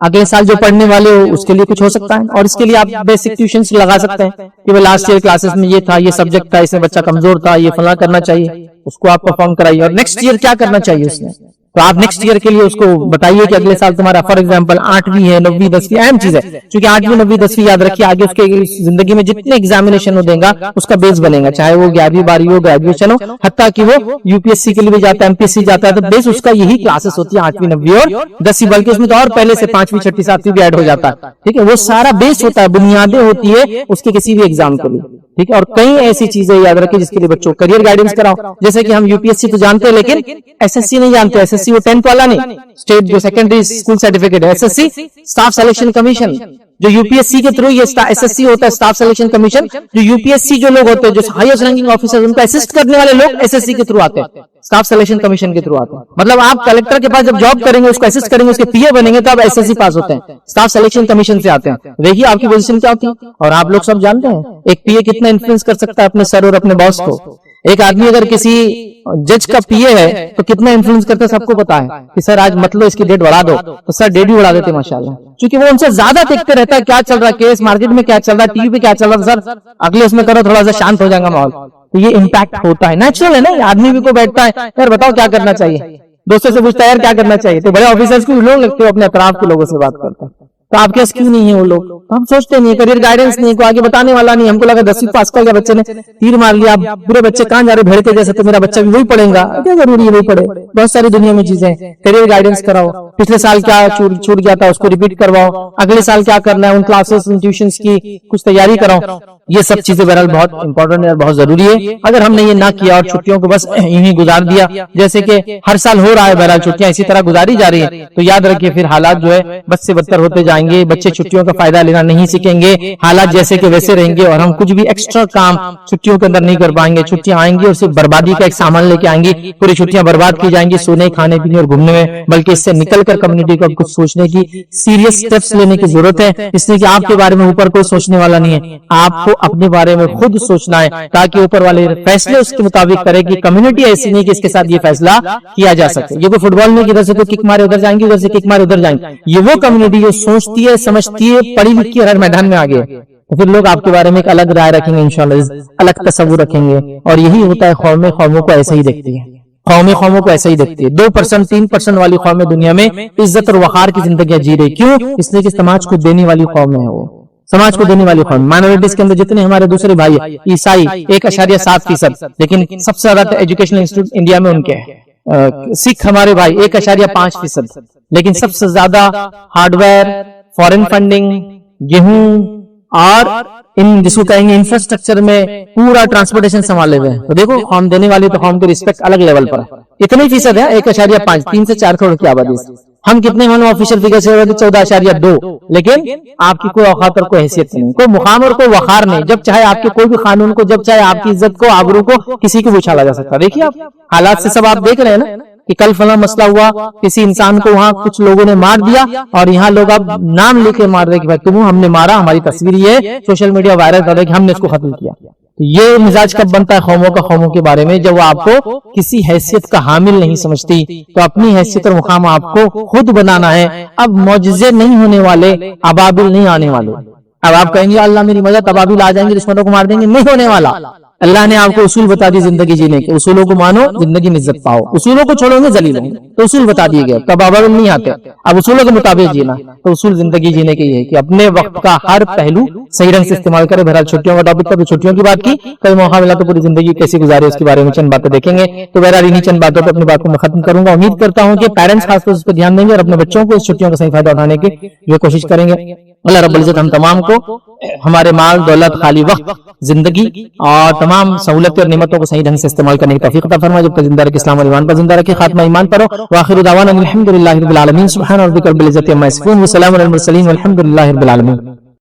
अगले साल जो पढ़ने वाले हो उसके लिए कुछ हो सकता है। और इसके लिए आप बेसिक ट्यूशन लगा सकते हैं कि भाई लास्ट ईयर क्लासेस में ये था, ये सब्जेक्ट था, इसमें बच्चा कमजोर था, ये फला करना चाहिए, उसको आप परफॉर्म कराइए और नेक्स्ट ईयर क्या करना चाहिए उसमें, तो आप नेक्स्ट ईयर के लिए उसको बताइए कि अगले साल तुम्हारा फॉर एग्जांपल 8वीं है, 9वीं 10वीं, अहम चीज है क्योंकि 8वीं 9वीं 10वीं याद रखिए आगे उसके जिंदगी में जितने एग्जामिनेशन वो देगा उसका बेस बनेगा, चाहे वो 11वीं 12वीं हो, ग्रेजुएशन हो, हत्ता कि वो यूपीएससी के लिए भी जाता है, एमपीएससी जाता है, तो बेस उसका यही क्लासेस होती है 8वीं 9वीं और 10वीं, बल्कि उसमें तो और पहले से 5वीं 6वीं 7वीं भी ऐड हो जाता है। ठीक है, वो सारा बेस होता है, बुनियादें होती है उसके किसी भी एग्जाम के लिए। ठीक है, और कई ऐसी चीजें याद रखिए जिसके लिए बच्चों करियर गाइडेंस कराओ, जैसे कि हम यूपीएससी तो जानते हैं लेकिन एसएससी नहीं जानते। एसएससी वो 10th वाला नहीं, स्टेट जो सेकेंडरी स्कूल सर्टिफिकेट है, एसएससी स्टाफ सिलेक्शन कमीशन, जो यूपीएससी के थ्रू ये एसएससी होता है, स्टाफ सिलेक्शन कमीशन, जो यूपीएससी जो लोग होते हैं, जो हाईएस्ट रैंकिंग ऑफिसर, उनको असिस्ट करने वाले लोग एसएससी के थ्रू आते हैं, स्टाफ सिलेक्शन कमीशन के थ्रू आते हैं। मतलब आप कलेक्टर के पास जब जॉब करेंगे, उसको असिस्ट करेंगे, उसके पीए बनेंगे, तो आप एसएससी पास होते हैं, स्टाफ सिलेक्शन कमीशन से आते हैं। देखिए आपकी पोजीशन क्या होती है, और आप लोग सब जानते हैं एक पीए कितना इन्फ्लुएंस कर सकता है अपने सर और अपने बॉस को। एक आदमी अगर किसी जज का पीए है तो कितना इन्फ्लुएंस करता है सबको पता है कि सर आज मतलब इसकी डेट बढ़ा दो, तो सर डेट भी बढ़ा देते माशाल्लाह, क्योंकि वो उनसे ज्यादा देखते रहता है क्या चल रहा है, केस मार्केट में क्या चल रहा है, टीवी पे क्या चल रहा है, सर अगले उसमें करो थोड़ा सा शांत हो जाएगा माहौल। तो ये इम्पैक्ट होता है, नेचुरल है ना। आदमी भी को बैठता है यार बताओ क्या करना चाहिए, दोस्तों से पूछता है यार क्या करना चाहिए, तो बड़े ऑफिसर्स को लोग लगते हो अपने अतराफ के लोगों से बात करते हैं, तो आपके पास क्यों नहीं है वो लोग, तो हम सोचते नहीं है, करियर गाइडेंस नहीं है, कोई आगे बताने वाला नहीं। हमको लगा 10वीं पास कर गया बच्चे ने, तीर मार लिया, पूरे बच्चे कहां जा रहे भेड़ के जैसे, तो मेरा बच्चा भी वही पढ़ेगा, क्या जरूरी है वही पढ़े, बहुत सारी दुनिया में चीजें। करियर गाइडेंस कराओ, पिछले साल क्या छूट गया था उसको रिपीट करवाओ, अगले साल क्या करना है, उन क्लासेस ट्यूशंस की कुछ तैयारी कराओ। ये सब चीजें बहरहाल बहुत इंपॉर्टेंट है, बहुत जरूरी है। अगर हमने ये ना किया और छुट्टियों को बस यूं ही गुजार दिया, जैसे कि हर साल हो रहा है, बहरहाल छुट्टियां इसी तरह गुजारी जा रही है, तो याद रखिए फिर हालात जो है बद से बदतर होते जाएंगे, बच्चे छुट्टियों का फायदा लेना नहीं सीखेंगे, हालात जैसे के वैसे रहेंगे और हम कुछ भी एक्स्ट्रा काम छुट्टियों के अंदर नहीं कर पाएंगे। छुट्टियां आएंगी और सिर्फ बर्बादी का एक सामान लेके आएंगी, पूरी छुट्टियां बर्बाद की जाएंगी सोने खाने पीने और घूमने में, बल्कि इससे निकलकर कम्युनिटी को कुछ सोचने की सीरियस स्टेप्स लेने की जरूरत है। इसलिए कि आपके बारे में ऊपर कोई सोचने वाला नहीं है, आपको अपने बारे में खुद सोचना है, ताकि ऊपर वाले फैसले उसके मुताबिक करे कि कम्युनिटी ऐसी नहीं कि इसके साथ ये फैसला किया जा सके। ये कोई फुटबॉल में इधर से तो किक मारे उधर जाएंगे, उधर से किक मारे उधर जाएंगे, ये वो कम्युनिटी जो सोचती है, समझती है, पढ़ी लिखी हर मैदान में आगे, तो फिर लोग आपके बारे में एक अलग राय रखेंगे, इंशाल्लाह अलग तस्वुर रखेंगे। और यही होता है, कौमें कौमों को ऐसे ही देखती है, कौमें कौमों को ऐसे ही देखती है। 2% 3% वाली कौमें दुनिया में इज्जत और वकार की जिंदगी जी रही, क्यों? इसलिए कि समाज को देने वाली कौमें है, वो समाज को देने वाली कौम। माइनॉरिटीज के अंदर जितने हमारे दूसरे भाई है, ईसाई 1.7%, लेकिन सबसे ज्यादा एजुकेशनल इंस्टीट्यूट इंडिया में उनके हैं। सिख हमारे भाई 1.5%, लेकिन सबसे ज्यादा हार्डवेयर, फॉरेन फंडिंग, गेहूं और इन जिसको कहेंगे इंफ्रास्ट्रक्चर में पूरा ट्रांसपोर्टेशन संभाले हुए हैं। तो देखो कौम देने वाली तो कौम की रिस्पेक्ट अलग लेवल पर है। इतने फीसद है, 1.5, 3 से 4 करोड़ की आबादी। हम कितने मानो ऑफिशियल फिगर से 14.2, लेकिन आपकी कोई औकात और कोई हैसियत नहीं, कोई मुकाम और कोई वकार नहीं। जब चाहे आपके कोई भी कानून को, जब चाहे आपकी इज्जत को, आबरू को किसी को उछाला जा सकता है। देखिए आप हालात से सब आप देख रहे हैं ना कि कल फला मसला हुआ, किसी इंसान को वहां कुछ लोगों ने मार दिया और यहाँ लोग अब नाम लेके मार रहे कि भाई तुम हमने मारा, हमारी तस्वीर ये सोशल मीडिया वायरल कर रहे कि हमने इसको खत्म किया। तो ये मिजाज कब बनता है कौमों का, कौमों के बारे में जब वो आपको किसी हैसियत का हामिल नहीं समझती। तो अपनी हैसियत और मुकाम आपको खुद बनाना है। अब मौजज़े नहीं होने वाले, अबाबिल नहीं आने वाले। अब आप कहेंगे अल्लाह मेरी मदद, अबाबिल आ जाएंगे दुश्मनों को मार देंगे, नहीं होने वाला। अल्लाह ने आपको उसूल बता दी जिंदगी जीने के, उसूलों को मानो जिंदगी में इज्जत पाओ, उसूलों को छोड़ोगे जलील होंगे। तो उसूल बता दिए गए, तब अबाबिल नहीं आते। अब उसूलों के मुताबिक जीना, तो उसूल जिंदगी जीने के ये है कि अपने वक्त का हर पहलू सही रंग से इस्तेमाल करें। बहरहाल छुट्टियों का टॉपिक था, छुट्टियों की बात की, कल मौका मिला तो पूरी जिंदगी कैसी गुजारे उसके बारे में चंद बातें देखेंगे। तो बहरहाल इन्हीं चंद बातों पर अपनी बात को मैं खत्म करूंगा। उम्मीद करता हूँ कि पेरेंट्स खासतौर पर ध्यान देंगे और अपने बच्चों को इस छुट्टियों का सही फायदा उठाने की जो कोशिश करेंगे। अल्लाह रब्बुल इज्जत हम तमाम को हमारे माल, दौलत, खाली वक्त, जिंदगी और तमाम सहूलत और नेमतों को सही ढंग से इस्तेमाल करने की तौफीक अता फरमाए। जब तक जिंदा रखे इस्लाम और ईमान पर जिंदा रखे, खात्मा ईमान पर हो। व आखिरु दावाना अनिल हम्दुलिल्लाहि रब्बिल आलमीन। सुब्हान रब्बिका रब्बिल इज्जति अम्मा यसिफून व सलामुन अलल मुरसलीन वल्हम्दुलिल्लाहि रब्बिल आलमीन।